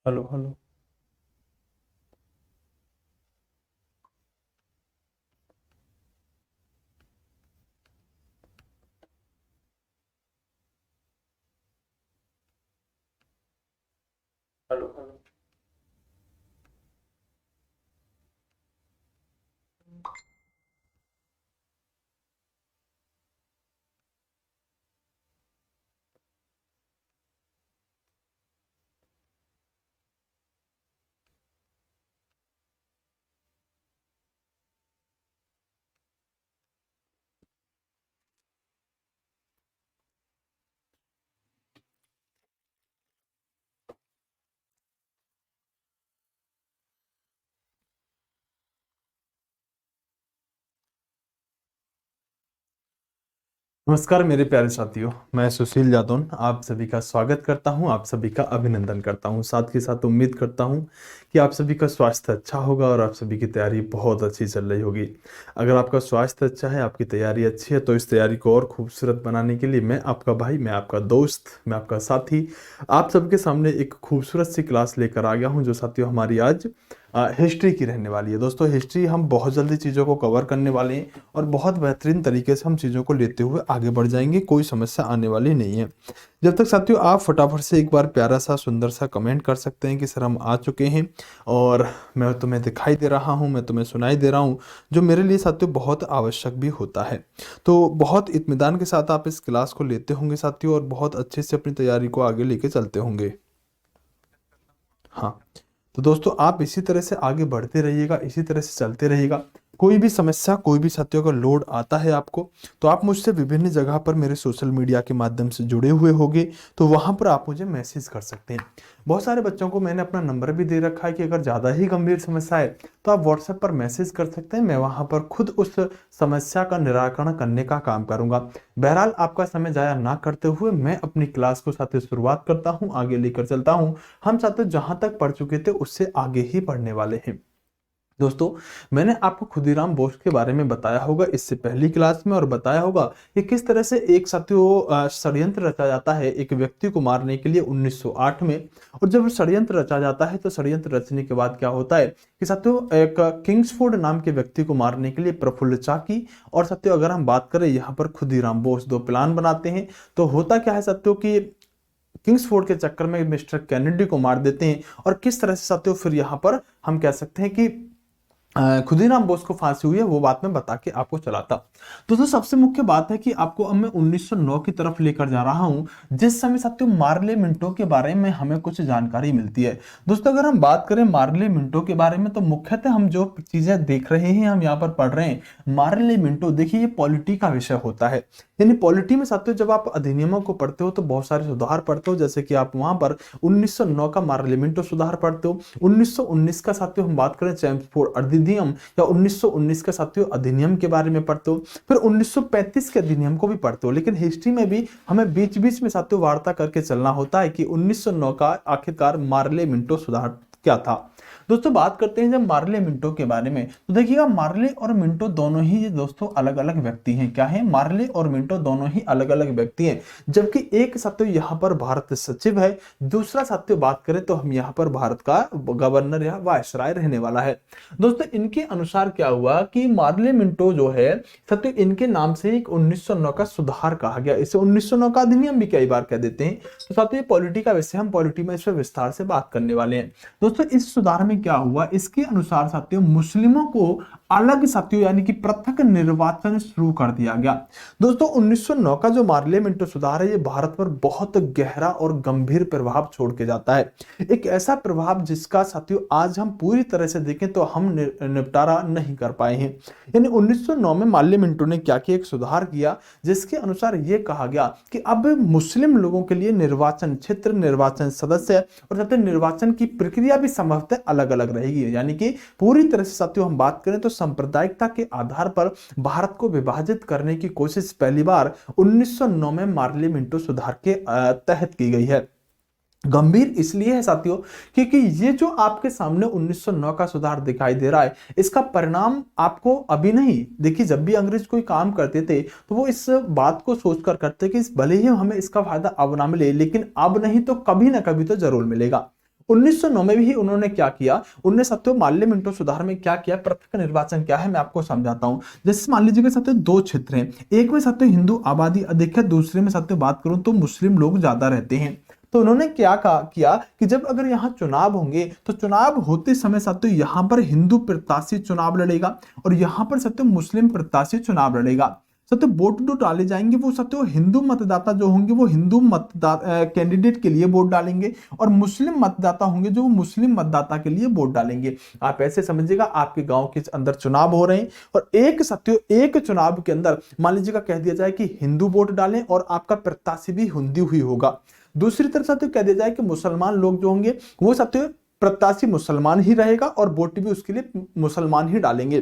Hello hello. Hello hello. नमस्कार मेरे प्यारे साथियों, मैं सुशील जादौन आप सभी का स्वागत करता हूं, आप सभी का अभिनंदन करता हूं। साथ के साथ उम्मीद करता हूं कि आप सभी का स्वास्थ्य अच्छा होगा और आप सभी की तैयारी बहुत अच्छी चल रही होगी। अगर आपका स्वास्थ्य अच्छा है, आपकी तैयारी अच्छी है, तो इस तैयारी को और खूबसूरत बनाने के लिए मैं आपका भाई, मैं आपका दोस्त, मैं आपका साथी आप सबके सामने एक खूबसूरत सी क्लास लेकर आ गया हूँ, जो साथियों हमारी आज हिस्ट्री की रहने वाली है। दोस्तों, हिस्ट्री हम बहुत जल्दी चीज़ों को कवर करने वाले हैं और बहुत बेहतरीन तरीके से हम चीज़ों को लेते हुए आगे बढ़ जाएंगे। कोई समस्या आने वाली नहीं है। जब तक साथियों आप फटाफट से एक बार प्यारा सा सुंदर सा कमेंट कर सकते हैं कि सर हम आ चुके हैं और मैं तुम्हें दिखाई दे रहा हूं, मैं तुम्हें सुनाई दे रहा हूं, जो मेरे लिए साथियों बहुत आवश्यक भी होता है। तो बहुत इत्मीनान के साथ आप इस क्लास को लेते होंगे साथियों और बहुत अच्छे से अपनी तैयारी को आगे लेके चलते होंगे। हाँ, तो दोस्तों आप इसी तरह से आगे बढ़ते रहिएगा, इसी तरह से चलते रहिएगा। कोई भी समस्या, कोई भी साथियों का लोड आता है आपको, तो आप मुझसे विभिन्न जगह पर मेरे सोशल मीडिया के माध्यम से जुड़े हुए होंगे, तो वहां पर आप मुझे मैसेज कर सकते हैं। बहुत सारे बच्चों को मैंने अपना नंबर भी दे रखा है कि अगर ज़्यादा ही गंभीर समस्या है तो आप व्हाट्सएप पर मैसेज कर सकते हैं। मैं वहां पर खुद उस समस्या का निराकरण करने का काम करूंगा। बहरहाल आपका समय जाया ना करते हुए मैं अपनी क्लास को साथियों शुरुआत करता हूं, आगे लेकर चलता हूं। हम साथियों जहां तक पढ़ चुके थे उससे आगे ही पढ़ने वाले हैं। दोस्तों, मैंने आपको खुदीराम बोस के बारे में बताया होगा इससे पहली क्लास में, और बताया होगा कि किस तरह से एक साथियों षड्यंत्र रचा जाता है एक व्यक्ति को मारने के लिए 1908 में। और जब षड्यंत्र रचा जाता है तो षड्यंत्र रचने के बाद क्या होता है कि साथियों एक किंग्सफोर्ड नाम के व्यक्ति को मारने के लिए प्रफुल्ल चाकी और साथियों अगर हम बात करें यहाँ पर खुदीराम बोस दो प्लान बनाते हैं। तो होता क्या है साथियों कि किंग्सफोर्ड के चक्कर में मिस्टर कैनेडी को मार देते हैं, और किस तरह से साथियों फिर यहाँ पर हम कह सकते हैं कि खुदीराम बोस को फांसी हुई है, वो बात मैं बता के आपको चलाता। दोस्तों, सबसे मुख्य बात है कि आपको अब मैं 1909 की तरफ लेकर जा रहा हूं, जिस समय साथियों मार्ले मिंटो के बारे में हमें कुछ जानकारी मिलती है। दोस्तों, अगर हम बात करें मार्ले मिंटो के बारे में, तो मुख्यतः हम जो चीजें देख रहे हैं, हम यहाँ पर पढ़ रहे हैं मार्ले मिंटो। देखिए, ये पॉलिटी का विषय होता है। यानी पॉलिटी में साथियों जब आप अधिनियमों को पढ़ते हो तो बहुत सारे सुधार पढ़ते हो, जैसे कि आप वहां पर 1909 का मार्लिमेंटो सुधार पढ़ते हो। 1919 का साथियों हम बात करें चैम्सफोर्ड अधिनियम, या 1919 का साथियों अधिनियम के बारे में पढ़ते हो। फिर 1935 के अधिनियम को भी पढ़ते हो। लेकिन हिस्ट्री में भी हमें बीच बीच में साथियों वार्ता करके चलना होता है कि 1909 का आखिरकार मार्ले मिंटो सुधार क्या था। दोस्तों, बात करते हैं जब मार्ले मिंटो के बारे में, तो देखिएगा मार्ले और मिंटो दोनों ही ये दोस्तों अलग अलग व्यक्ति हैं। क्या है? मार्ले और मिंटो दोनों ही अलग अलग व्यक्ति हैं। जबकि एक साथियों यहाँ पर भारत सचिव है, दूसरा साथियों बात करें तो हम यहाँ पर भारत का गवर्नर या वायसराय रहने वाला है। दोस्तों, इनके अनुसार क्या हुआ कि मार्ले मिंटो जो है साथियों, इनके नाम से एक 1909 का सुधार कहा गया। इसे 1909 का अधिनियम भी कई बार कह देते हैं। तो साथियों, ये पॉलिटी का विषय, हम पॉलिटी में इस पर विस्तार से बात करने वाले हैं। दोस्तों, इस सुधार में क्या हुआ, इसके अनुसार साथियों मुस्लिमों को अलग साथियों यानी कि पृथक निर्वाचन शुरू कर दिया गया। दोस्तों, 1909 का जो मार्लियामेंटो सुधार है, ये भारत पर बहुत गहरा और गंभीर प्रभाव छोड़ के जाता है। एक ऐसा प्रभाव जिसका साथियों आज हम पूरी तरह से देखें तो हम निपटारा नहीं कर पाए हैं। यानी 1909 में मार्लियामेंटो ने क्या किया, एक सुधार किया जिसके अनुसार यह कहा गया कि अब मुस्लिम लोगों के लिए निर्वाचन क्षेत्र, निर्वाचन सदस्य और साथियों निर्वाचन की प्रक्रिया भी संभवतः अलग अलग रहेगी। यानी कि पूरी तरह से साथियों हम बात करें तो सांप्रदायिकता के आधार पर भारत को विभाजित करने की कोशिश पहली बार 1909 में मार्लियामेंटो सुधार के तहत की गई है। गंभीर इसलिए है साथियों क्योंकि ये जो आपके सामने 1909 का सुधार दिखाई दे रहा है, इसका परिणाम आपको अभी नहीं, देखिए जब भी अंग्रेज कोई काम करते थे तो वो इस बात को सोचकर करते कि भले ही हमें इसका फायदा अब ना मिले, लेकिन अब नहीं तो कभी ना कभी तो जरूर मिलेगा। 1909 में भी उन्होंने क्या किया, उन्होंने साथियों माल्य मिंटो सुधार में क्या किया, पृथक निर्वाचन क्या है मैं आपको समझाता हूं। जैसे मान लीजिए साथियों दो क्षेत्र हैं, एक में साथियों हिंदू आबादी अधिक है, दूसरे में साथियों बात करूं तो मुस्लिम लोग ज्यादा रहते हैं। तो उन्होंने क्या कहा किया कि जब अगर यहाँ चुनाव होंगे तो चुनाव होते समय साथियों यहाँ पर हिंदू प्रत्याशी चुनाव लड़ेगा और यहाँ पर साथियों मुस्लिम प्रत्याशी चुनाव लड़ेगा। सत्य वोट जो डाले जाएंगे वो सत्य हिंदू मतदाता जो होंगे वो हिंदू मतदाता कैंडिडेट के लिए वोट डालेंगे और मुस्लिम मतदाता होंगे जो मुस्लिम मतदाता के लिए वोट डालेंगे। आप ऐसे समझिएगा आपके गांव के अंदर चुनाव हो रहे हैं और एक सत्य एक चुनाव के अंदर मान लीजिएगा कह दिया जाए कि हिंदू वोट डालें और आपका प्रत्याशी भी हिंदू ही होगा। दूसरी तरफ सत्य कह दिया जाए कि मुसलमान लोग जो होंगे वो सत्य प्रत्याशी मुसलमान ही रहेगा और वोट भी उसके लिए मुसलमान ही डालेंगे।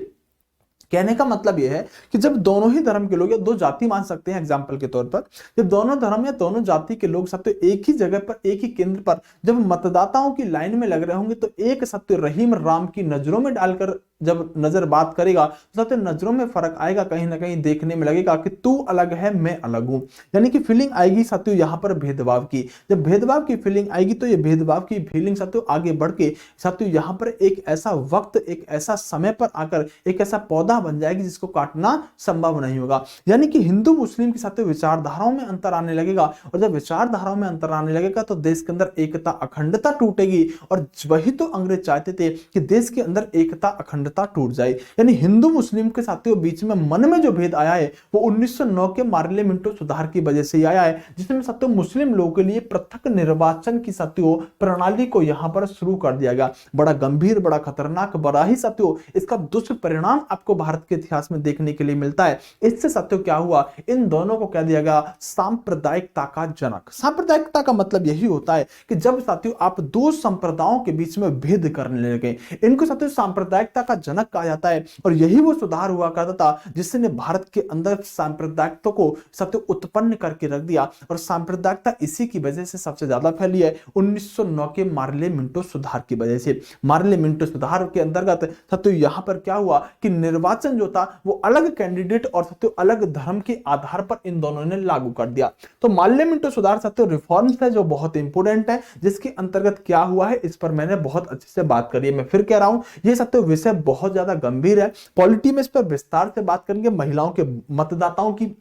कहने का मतलब यह है कि जब दोनों ही धर्म के लोग या दो जाति मान सकते हैं एग्जाम्पल के तौर पर, जब दोनों धर्म या दोनों जाति के लोग सत्य एक ही जगह पर एक ही केंद्र पर जब मतदाताओं की लाइन में लग रहे होंगे तो एक सत्य रहीम राम की नजरों में डालकर जब नजर बात करेगा तो सत्य नजरों में फर्क आएगा, कहीं ना कहीं देखने में लगेगा कि तू अलग है मैं अलग हूं, यानी कि फीलिंग आएगी सत्य यहाँ पर भेदभाव की। जब भेदभाव की फीलिंग आएगी तो ये भेदभाव की फीलिंग सत्य आगे बढ़ के सत्य यहाँ पर एक ऐसा वक्त एक ऐसा समय पर आकर एक ऐसा पौधा बन जाएगी जिसको काटना संभव नहीं होगा। यानी कि हिंदू मुस्लिम की साथ विचारधाराओं में अंतर आने लगेगा और जब विचारधाराओं में अंतर आने लगेगा तो देश के अंदर एकता अखंडता टूटेगी और वही तो अंग्रेज चाहते थे कि देश के अंदर एकता अखंडता टूट जाए। यानी हिंदू मुस्लिम के साथियों बीच में मन में जो भेद आया है वो 1909 के मार्ले मिंटो सुधार की वजह से आया है, जिसमें साथियों मुस्लिम लोगों के लिए पृथक निर्वाचन की साथियों प्रणाली को यहां पर शुरू कर दिया गया। बड़ा गंभीर बड़ा खतरनाक बड़ा ही साथियों इसका दुष्परिणाम आपको भारत के इतिहास में देखने के लिए मिलता है। इससे साथियों क्या हुआ, इन दोनों को कह दिया गया सांप्रदायिकता का जनक। सांप्रदायिकता का मतलब यही होता है कि जब साथियों आप दो संप्रदायों के बीच में भेद करने लगे, इनको साथियों सांप्रदायिकता का जनक कहा जाता है। और यही वो सुधार हुआ करता था जिसने भारत के अंदर सांप्रदायिकता को साथियों उत्पन्न करके रख दिया और सांप्रदायिकता इसी की वजह से सबसे ज्यादा फैली है 1909 के मार्ले मिंटो सुधार की वजह से। मार्ले मिंटो सुधार के अंतर्गत साथियों यहां पर क्या हुआ कि निर्वाचन जो था वो अलग कैंडिडेट और साथियों अलग धर्म के आधार पर इन दोनों ने लागू कर दिया। तो मार्ले मिंटो सुधार साथियों रिफॉर्म्स है जो बहुत इंपोर्टेंट है, जिसके अंतर्गत क्या हुआ है इस पर मैंने बहुत अच्छे से बात करी है। मैं फिर कह रहा हूं ये साथियों विषय बहुत ज्यादा गंभीर है, पॉलिटी में इस पर विस्तार से बात करेंगे। महिलाओं के मतदाताओं की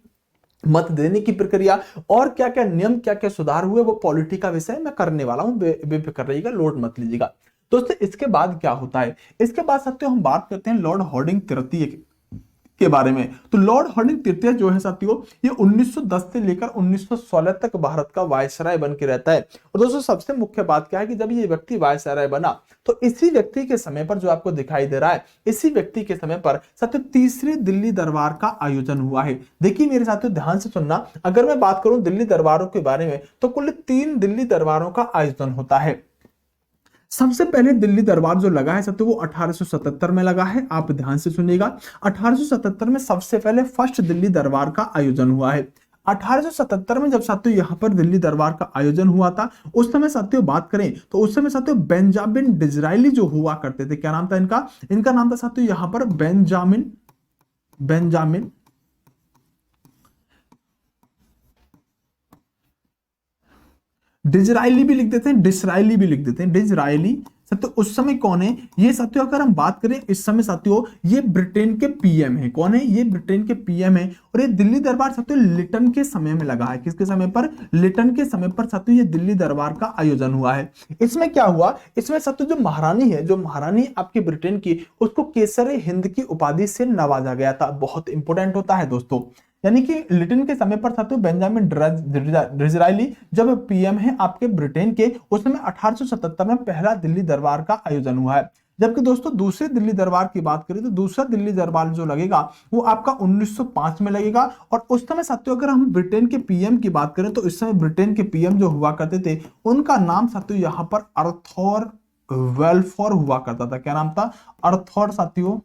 मत देने की प्रक्रिया और क्या क्या नियम क्या क्या सुधार हुए वो पॉलिटी का विषय मैं करने वाला हूं, बेफिक्र रहिएगा, लोड मत लीजिएगा। दोस्तों इसके बाद क्या होता है, इसके बाद साथियों हम बात करते हैं लॉर्ड हार्डिंग तृतीय के बारे में। तो लॉर्ड हार्डिंग तृतीय जो है साथियों ये 1910 से लेकर 1916 तक भारत का वायसराय बन के रहता है। और दोस्तों सबसे मुख्य बात क्या है कि जब ये व्यक्ति वायसराय बना तो इसी व्यक्ति के समय पर जो आपको दिखाई दे रहा है इसी व्यक्ति के समय पर साथियों तीसरे दिल्ली दरबार का आयोजन हुआ है। देखिए मेरे साथियों ध्यान से सुनना, अगर मैं बात करूं दिल्ली दरबारों के बारे में तो कुल 3 दिल्ली दरबारों का आयोजन होता है। सबसे पहले दिल्ली दरबार जो लगा है साथियों वो 1877 में लगा है। आप ध्यान से सुनिएगा, 1877 में सबसे पहले फर्स्ट दिल्ली दरबार का आयोजन हुआ है। 1877 में जब साथियों यहां पर दिल्ली दरबार का आयोजन हुआ था उस समय साथियों बात करें तो उस समय साथियों बेंजामिन डिज़रायली जो हुआ करते थे, क्या नाम था इनका, इनका नाम था साथियों यहां पर बेंजामिन डिज़रायली भी लिख देते हैं, डिसरायली भी लिख देते हैं, डिज़रायली। साथियों उस समय कौन है ये साथियों, अगर हम बात करें इस समय साथियों ये ब्रिटेन के पीएम है। कौन है ये, ब्रिटेन के पीएम है। और ये दिल्ली दरबार साथियों लिटन के समय में लगा है। किसके समय पर, लिटन के समय पर साथियों ये दिल्ली दरबार का आयोजन हुआ है। इसमें क्या हुआ, इसमें साथियों जो महारानी है, जो महारानी आपकी ब्रिटेन की, उसको केसर हिंद की उपाधि से नवाजा गया था। बहुत इंपॉर्टेंट होता है दोस्तों। यानी कि लिटन के समय पर साथियों बेंजामिन डिज़रायली जब पीएम है आपके ब्रिटेन के, उस समय 1877 में पहला दिल्ली दरबार का आयोजन हुआ है। जबकि दोस्तों दूसरे दिल्ली दरबार की बात करें तो दूसरा दिल्ली दरबार जो लगेगा वो आपका 1905 में लगेगा। और उस समय साथियों अगर हम ब्रिटेन के पीएम की बात करें तो इस समय ब्रिटेन के पीएम जो हुआ करते थे उनका नाम साथियों यहाँ पर आर्थर बेलफोर हुआ करता था। क्या नाम था, आर्थर साथियों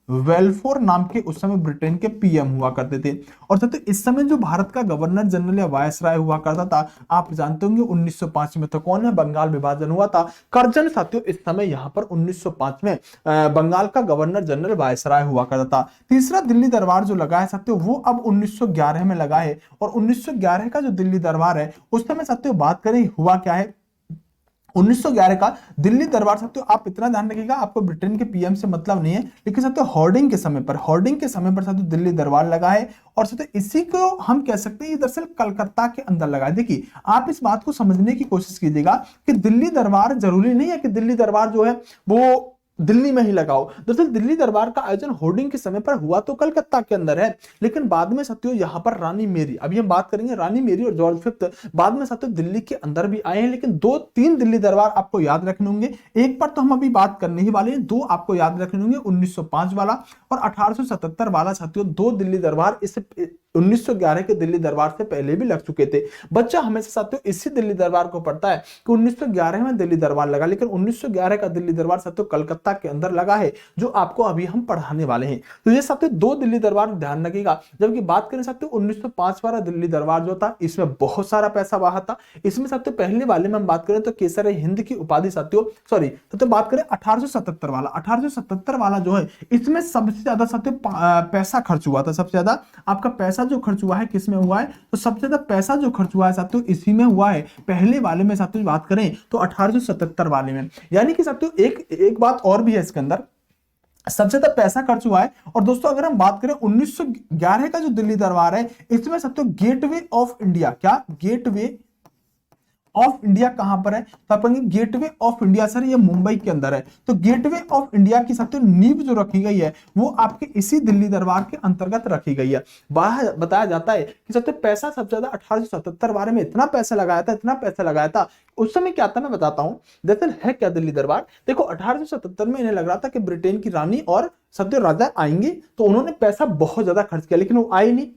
बेलफोर नाम के उस समय ब्रिटेन के पीएम हुआ करते थे। और साथियों इस समय जो भारत का गवर्नर जनरल या वायसराय हुआ करता था आप जानते होंगे 1905 में, तो कौन है, बंगाल विभाजन हुआ था, कर्जन साथियों इस समय यहां पर 1905 में बंगाल का गवर्नर जनरल वायसराय हुआ करता था। तीसरा दिल्ली दरबार जो लगा है साथियों वो अब 1911 में लगा है। और 1911 का जो दिल्ली दरबार है उस समय साथियों बात करें हुआ क्या है, 1911 का दिल्ली दरबार साथियों, आप इतना ध्यान रखिएगा, आपको ब्रिटेन के पीएम से मतलब नहीं है, लेकिन साथियों होर्डिंग के समय पर साथियों दिल्ली दरबार लगा है। और साथियों इसी को हम कह सकते हैं, ये दरअसल कलकत्ता के अंदर लगा है। देखिए आप इस बात को समझने की कोशिश कीजिएगा कि दिल्ली दरबार जरूरी नहीं है कि दिल्ली दरबार जो है वो दिल्ली में ही लगाओ। दरअसल दिल्ली दरबार का आयोजन होर्डिंग के समय पर हुआ तो कलकत्ता के अंदर है, लेकिन बाद में साथियों यहां पर रानी मेरी, अभी हम बात करेंगे रानी मेरी और जॉर्ज फिफ्थ, बाद में साथियों दिल्ली के अंदर भी आए हैं। लेकिन दो तीन दिल्ली दरबार आपको याद रखने होंगे, एक पर तो हम अभी बात करने ही वाले हैं, दो आपको याद रखने होंगे, 1905 वाला और 1877 वाला। साथियों दो दिल्ली दरबार इस 1911 के दिल्ली दरबार से पहले भी लग चुके थे। बच्चा हमेशा साथियों इसी दिल्ली दरबार को पढ़ता है कि 1911 में दिल्ली दरबार लगा, लेकिन 1911 का दिल्ली दरबार साथियों कलकत्ता के अंदर लगा है, जो आपको अभी हम पढ़ाने वाले हैं। तो ये साथियों दो दिल्ली दरबार ध्यान रखिएगा। जबकि बात करें साथियों 1905 वाला दिल्ली दरबार जो था, इसमें बहुत सारा पैसा बहा था। इसमें साथियों पहले वाले में हम बात करें तो केसर हिंद की उपाधि साथियों, तो बात करें 1877 वाला, 1877 वाला जो है इसमें सबसे ज्यादा साथियों पैसा खर्च हुआ था। सबसे ज्यादा आपका पैसा जो खर्च हुआ है किसमें हुआ है, तो सबसे ज्यादा पैसा जो खर्च हुआ है साथियों इसी में हुआ है। पहले वाले में साथियों बात करें तो 1877 वाले में। यानी कि साथियों एक बात और भी है इसके अंदर, सबसे ज्यादा पैसा खर्च हुआ है। और दोस्तों अगर हम बात करें 1911 का जो दिल्ली दरबार है, इसमें साथियों गेटवे ऑफ इंडिया, क्या गेटवे ऑफ इंडिया कहां पर है, तो आप कहेंगे गेटवे ऑफ इंडिया सर ये मुंबई के अंदर है। तो गेटवे ऑफ इंडिया की साथियों नींव जो रखी गई है वो आपके इसी दिल्ली दरबार के अंतर्गत रखी गई है। बताया जाता है कि साथियों पैसा सबसे ज्यादा 1877 बारे में इतना पैसा लगाया था। उस समय क्या था मैं बताता हूं। दरअसल है क्या दिल्ली दरबार, देखो 1877 में इन्हें लग रहा था कि ब्रिटेन की रानी और साथियों राजा आएंगे, तो उन्होंने पैसा बहुत ज्यादा खर्च किया, लेकिन वो आए नहीं।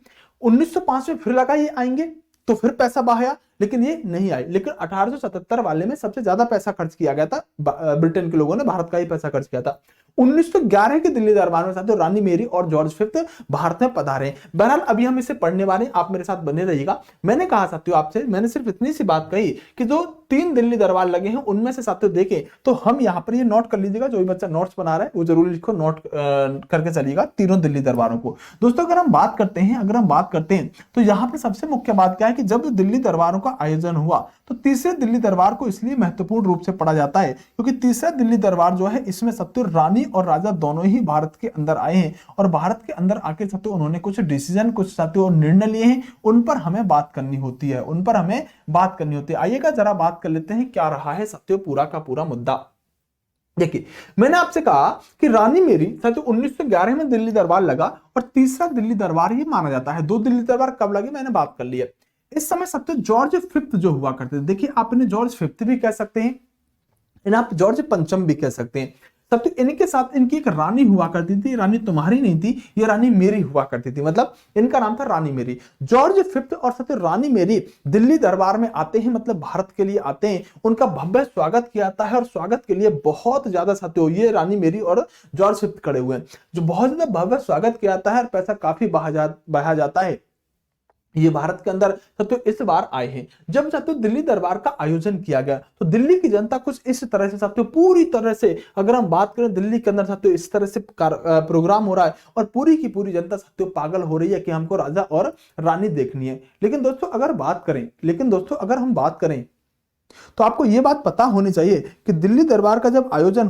1905 में फिर लगा ये आएंगे, तो फिर पैसा बहाया, लेकिन ये नहीं आए। लेकिन 1877 वाले में सबसे ज्यादा पैसा खर्च किया गया था, ब्रिटेन के लोगों ने भारत का ही पैसा खर्च किया था। 1911 के दिल्ली दरबार में साथियों रानी मेरी और जॉर्ज फिफ्थ भारत में पधारे। बहरहाल अभी हम इसे पढ़ने वाले हैं, आप मेरे साथ बने रहिएगा। मैंने कहा साथियों आपसे, मैंने सिर्फ इतनी सी बात कही कि जो तीन दिल्ली दरबार लगे हैं उनमें से साथियों देखें तो हम यहां पर ये नोट कर लीजिएगा, जो भी बच्चा नोट्स बना रहा है वो जरूर लिखो, नोट करके चलिएगा तीनों दिल्ली दरबारों को। दोस्तों अगर हम बात करते हैं तो यहां पर सबसे मुख्य बात क्या है कि जब दिल्ली दरबारों का आयोजन हुआ तो तीसरे दिल्ली दरबार को इसलिए महत्वपूर्ण रूप से पढ़ा जाता है क्योंकि तीसरा दिल्ली दरबार जो है इसमें साथियों रानी और राजा दोनों ही भारत के अंदर आए हैं, और भारत के अंदर आके साथियों उन्होंने कुछ डिसीजन, कुछ साथियों निर्णय लिए हैं, उन पर हमें बात करनी होती है, आइएगा जरा बात कर लेते हैं क्या रहा है साथियों पूरा का पूरा मुद्दा। देखिए मैंने आपसे कहा कि रानी मेरी साथियों 1911 में दिल्ली दरबार लगा और तीसरा दिल्ली दरबार ये माना जाता है। दो दिल्ली दरबार कब लगे मैंने बात कर ली है। इस समय साथियों जॉर्ज फिफ्थ जो हुआ करते थे, देखिए आप इन्हें जॉर्ज फिफ्थ भी कह सकते हैं, इन्हें आप जॉर्ज पंचम भी कह सकते हैं। साथियों इनके साथ इनकी एक रानी हुआ करती थी, रानी तुम्हारी नहीं थी, ये रानी मेरी हुआ करती थी, मतलब इनका नाम था रानी मेरी। जॉर्ज फिफ्थ और साथियों रानी मेरी दिल्ली दरबार में आते हैं, मतलब भारत के लिए आते हैं, उनका भव्य स्वागत किया जाता है और स्वागत के लिए बहुत ज्यादा साथियों ये रानी मेरी और जॉर्ज फिफ्थ खड़े हुए हैं, जो बहुत ज्यादा भव्य स्वागत किया जाता है और पैसा काफी बहाया जाता है। ये भारत के अंदर साथियों इस बार आए हैं। जब साथियों दिल्ली दरबार का आयोजन किया गया तो दिल्ली की जनता कुछ इस तरह से साथियों पूरी तरह से, अगर हम बात करें दिल्ली के अंदर साथियों इस तरह से प्रोग्राम हो रहा है और पूरी की पूरी जनता साथियों पागल हो रही है कि हमको राजा और रानी देखनी है। लेकिन दोस्तों अगर हम बात करें तो आपको यह बात पता होनी चाहिए कि दिल्ली दरबार का जब आयोजन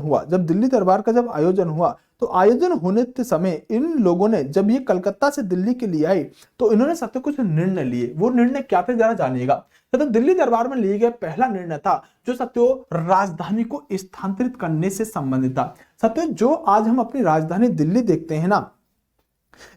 हुआ तो आयोजन होने के समय इन लोगों ने जब ये कलकत्ता से दिल्ली के लिए आए तो इन्होंने साथियों कुछ निर्णय लिए। वो निर्णय क्या थे जरा जानिएगा। तो दिल्ली दरबार में लिए गए पहला निर्णय था जो साथियों राजधानी को स्थानांतरित करने से संबंधित था। साथियों जो आज हम अपनी राजधानी दिल्ली देखते हैं ना,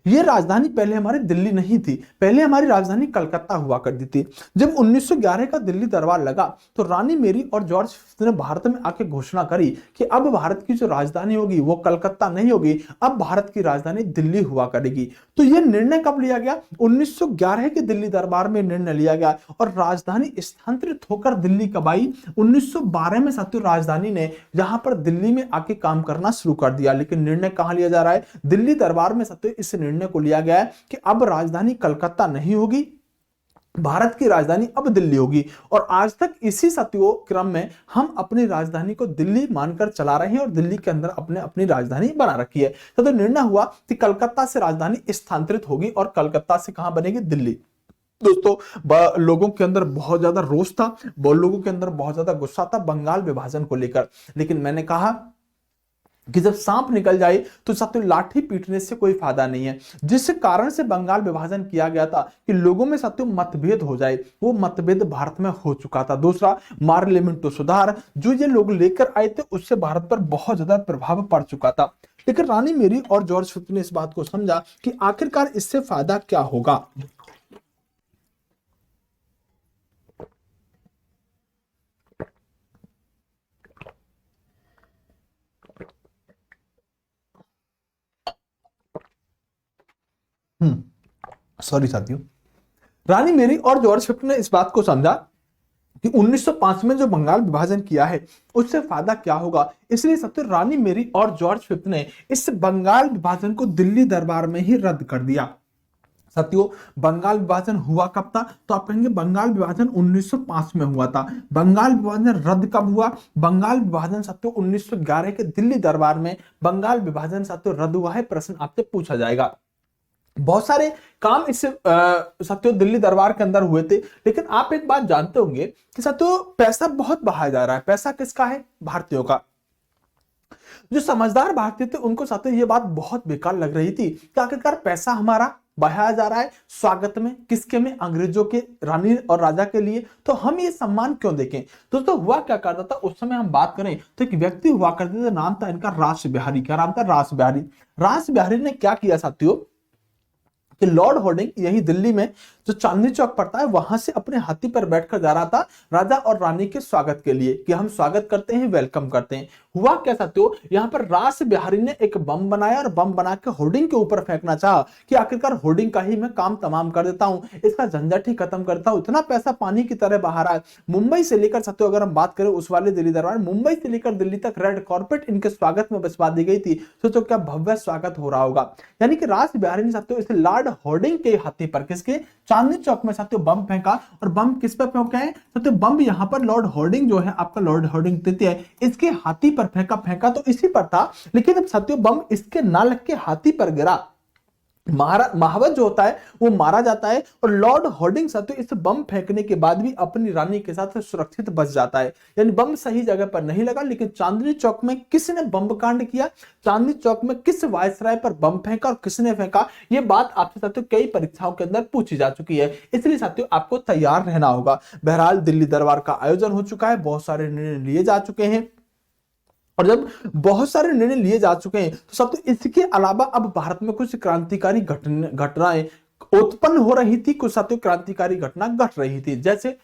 ये राजधानी पहले हमारी दिल्ली नहीं थी, पहले हमारी राजधानी कलकत्ता हुआ करती थी। जब 1911 का दिल्ली दरबार लगा तो रानी मेरी और जॉर्ज फिफ्थ ने भारत में आके घोषणा करी कि अब भारत की जो राजधानी होगी वो कलकत्ता नहीं होगी, अब भारत की राजधानी दिल्ली हुआ करेगी। तो यह निर्णय कब लिया गया? 1911 के दिल्ली दरबार में निर्णय लिया गया और राजधानी स्थानांतरित होकर दिल्ली कब आई? 1912 में साथियों राजधानी ने यहां पर दिल्ली में आके काम करना शुरू कर दिया। लेकिन निर्णय कहां लिया जा रहा है? दिल्ली दरबार में साथियों इस निर्णय को लिया गया है कि अब राजधानी कलकत्ता नहीं होगी, भारत की राजधानी अब दिल्ली होगी। और आज तक इसी साथियों क्रम में हम अपनी राजधानी को दिल्ली मानकर चला रहे हैं और दिल्ली के अंदर अपनी राजधानी बना रखी है। तो निर्णय हुआ कि कलकत्ता से राजधानी स्थानांतरित होगी और कलकत्ता से कहां बनेगी? दिल्ली। दोस्तों लोगों के अंदर बहुत ज्यादा रोष था, लोगों के अंदर बहुत ज्यादा गुस्सा था बंगाल विभाजन को लेकर। लेकिन मैंने कहा कि जब सांप निकल जाए तो साथियों लाठी पीटने से कोई फायदा नहीं है। जिस कारण से बंगाल विभाजन किया गया था कि लोगों में साथियों मतभेद हो जाए, वो मतभेद भारत में हो चुका था। दूसरा, मार्लियामेंटो सुधार जो ये लोग लेकर आए थे उससे भारत पर बहुत ज्यादा प्रभाव पड़ चुका था। लेकिन रानी मेरी और जॉर्ज फिफ्थ ने इस बात को समझा कि आखिरकार इससे फायदा क्या होगा। सॉरी साथियों, रानी मेरी और जॉर्ज फिफ्थ ने इस बात को समझा कि 1905 में जो बंगाल विभाजन किया है उससे फायदा क्या होगा। इसलिए सबसे रानी मेरी और जॉर्ज फिफ्थ ने इस बंगाल विभाजन को दिल्ली दरबार में ही रद्द कर दिया। साथियों बंगाल विभाजन हुआ कब था, तो आप कहेंगे बंगाल विभाजन 1905 में हुआ था। बंगाल विभाजन रद्द कब हुआ, बंगाल विभाजन साथियों 1911 के दिल्ली दरबार में बंगाल विभाजन साथियों रद्द हुआ है। प्रश्न आपसे पूछा जाएगा। बहुत सारे काम इससे साथियों दिल्ली दरबार के अंदर हुए थे। लेकिन आप एक बात जानते होंगे कि साथियों पैसा बहुत बहाया जा रहा है। पैसा किसका है, भारतीयों का। जो समझदार भारतीय थे उनको साथियों ये बात बहुत बेकार लग रही थी कि आखिरकार पैसा हमारा बहाया जा रहा है स्वागत में, किसके में, अंग्रेजों के रानी और राजा के लिए, तो हम ये सम्मान क्यों देखें। दोस्तों हुआ क्या करता था उस समय, हम बात करें तो एक व्यक्ति हुआ करते थे, नाम था इनका रास बिहारी। क्या नाम था, रास बिहारी। रास बिहारी ने क्या किया साथियों कि लॉर्ड होर्डिंग यही दिल्ली में जो चांदनी चौक पड़ता है वहां से अपने हाथी पर बैठकर जा रहा था राजा और रानी के स्वागत के लिए कि हम स्वागत करते हैं, वेलकम करते हैं। हुआ क्या साथियों, यहां पर रास बिहारी ने एक बम बनाया और बम बना के होर्डिंग के ऊपर फेंकना चाहा कि आखिरकार होर्डिंग का ही मैं काम तमाम कर देता हूं, इसका झंझट ही खत्म करता हूं। इतना पैसा पानी की तरह बहा रहा है। मुंबई से लेकर साथियों अगर हम बात करें उस वाले दिल्ली दरबार, मुंबई से लेकर दिल्ली तक रेड कॉर्पेट इनके स्वागत में बसवा दी गई थी। सोचो क्या भव्य स्वागत हो रहा होगा। यानी कि रास बिहारी ने साथियों इस लॉर्ड होर्डिंग के हाथी पर, किसके, चांदनी चौक में साथियों बम फेंका। और बम किस पर फेंका है साथियों, बम यहां पर लॉर्ड होर्डिंग जो है आपका लॉर्ड होर्डिंग तृतीय है, इसके हाथी पर फेंका। फेंका तो इसी पर था, लेकिन अब साथियों बम इसके ना लग के हाथी पर गिरा। महावत जो होता है वो मारा जाता है और लॉर्ड होर्डिंग साथियों इस बम फेंकने के बाद भी अपनी रानी के साथ सुरक्षित बच जाता है। यानी बम सही जगह पर नहीं लगा। लेकिन चांदनी चौक में किसने बम कांड किया, चांदनी चौक में किस वायसराय पर बम फेंका और किसने फेंका, ये बात आपसे साथियों कई परीक्षाओं के अंदर पूछी जा चुकी है। इसलिए साथियों आपको तैयार रहना होगा। बहरहाल दिल्ली दरबार का आयोजन हो चुका है, बहुत सारे निर्णय लिए जा चुके हैं। और जब बहुत सारे निर्णय लिए जा चुके हैं तो सब, तो इसके अलावा अब भारत में कुछ क्रांतिकारी घटनाएं उत्पन्न हो रही थी, कुछ साथियों क्रांतिकारी घटना घट रही थी। जैसे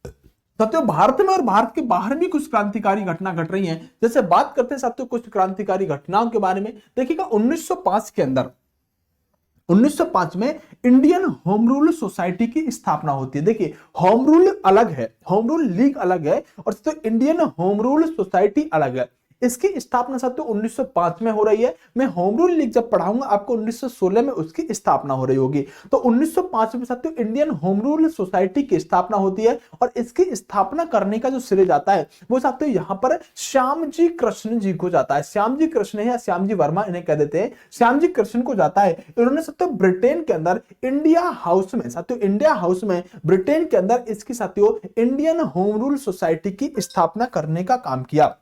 साथियों भारत में और भारत के बाहर भी कुछ क्रांतिकारी घटना घट रही हैं। जैसे बात करते हैं साथियों कुछ क्रांतिकारी घटनाओं के बारे में। देखिएगा 1905 के अंदर, 1905 में इंडियन होम रूल सोसाइटी की स्थापना होती है। देखिए होम रूल अलग है, होम रूल लीग अलग है और तो इंडियन होम रूल सोसाइटी अलग है। इसकी स्थापना साथियों 1905 में हो रही है। मैं होम रूल लीग जब पढ़ाऊंगा आपको 1916 में उसकी स्थापना हो रही होगी। तो 1905 में साथियों इंडियन होम रूल सोसाइटी की स्थापना होती है और इसकी स्थापना करने का जो श्रेय जाता है वो साथियों यहां पर श्याम जी कृष्ण जी को जाता है। श्याम जी कृष्ण या श्याम जी वर्मा इन्हें कह देते हैं, श्याम जी कृष्ण को जाता है। इन्होंने साथियों ब्रिटेन के अंदर इंडिया हाउस में, साथियों इंडिया हाउस में ब्रिटेन के अंदर इसकी साथियों इंडियन होम रूल सोसाइटी की स्थापना करने का काम किया।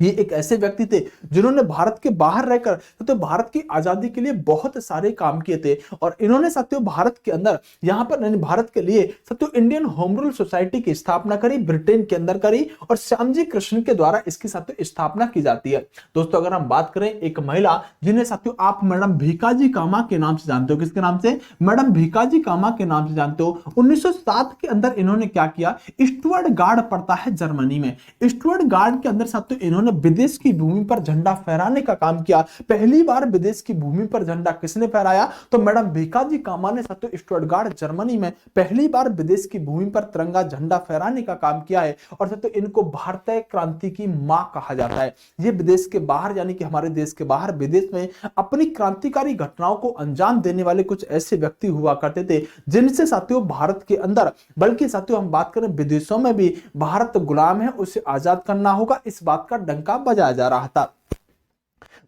ये एक ऐसे व्यक्ति थे जिन्होंने भारत के बाहर रहकर तो भारत की आजादी के लिए बहुत सारे काम किए थे। और इन्होंने साथियों भारत के अंदर यहां पर भारत के लिए साथियों इंडियन होम रूल सोसाइटी की स्थापना करी, ब्रिटेन के अंदर करी और श्यामजी कृष्ण के द्वारा इसकी साथियों स्थापना की जाती है। दोस्तों अगर हम बात करें एक महिला जिन्हें साथियों आप मैडम भीकाजी कामा के नाम से जानते हो, किसके नाम से, मैडम भीकाजी कामा के नाम से जानते हो। 1907 के अंदर इन्होंने क्या किया, स्टुअर्ट गार्ड पड़ता है जर्मनी में, स्टुअर्ट गार्ड के अंदर साथियों इन्होंने विदेश की भूमि पर झंडा फहराने का काम किया। पहली बार विदेश की भूमि पर झंडा किसने फहराया, तो मैडम भीकाजी कामा ने साथियों स्टुअर्टगार्ड जर्मनी में पहली बार विदेश की भूमि पर तिरंगा झंडा फहराने का काम किया है। और साथियों इनको भारतीय क्रांति की मां कहा जाता है। ये विदेश के बाहर यानी कि हमारे देश के बाहर विदेश में अपनी क्रांतिकारी घटनाओं को अंजाम देने वाले कुछ ऐसे व्यक्ति हुआ करते थे जिनसे साथियों भारत के अंदर, बल्कि साथियों हम बात करें विदेशों में भी भारत गुलाम है, उसे आजाद करना होगा, इस बात का डंका बजाया जा रहा था।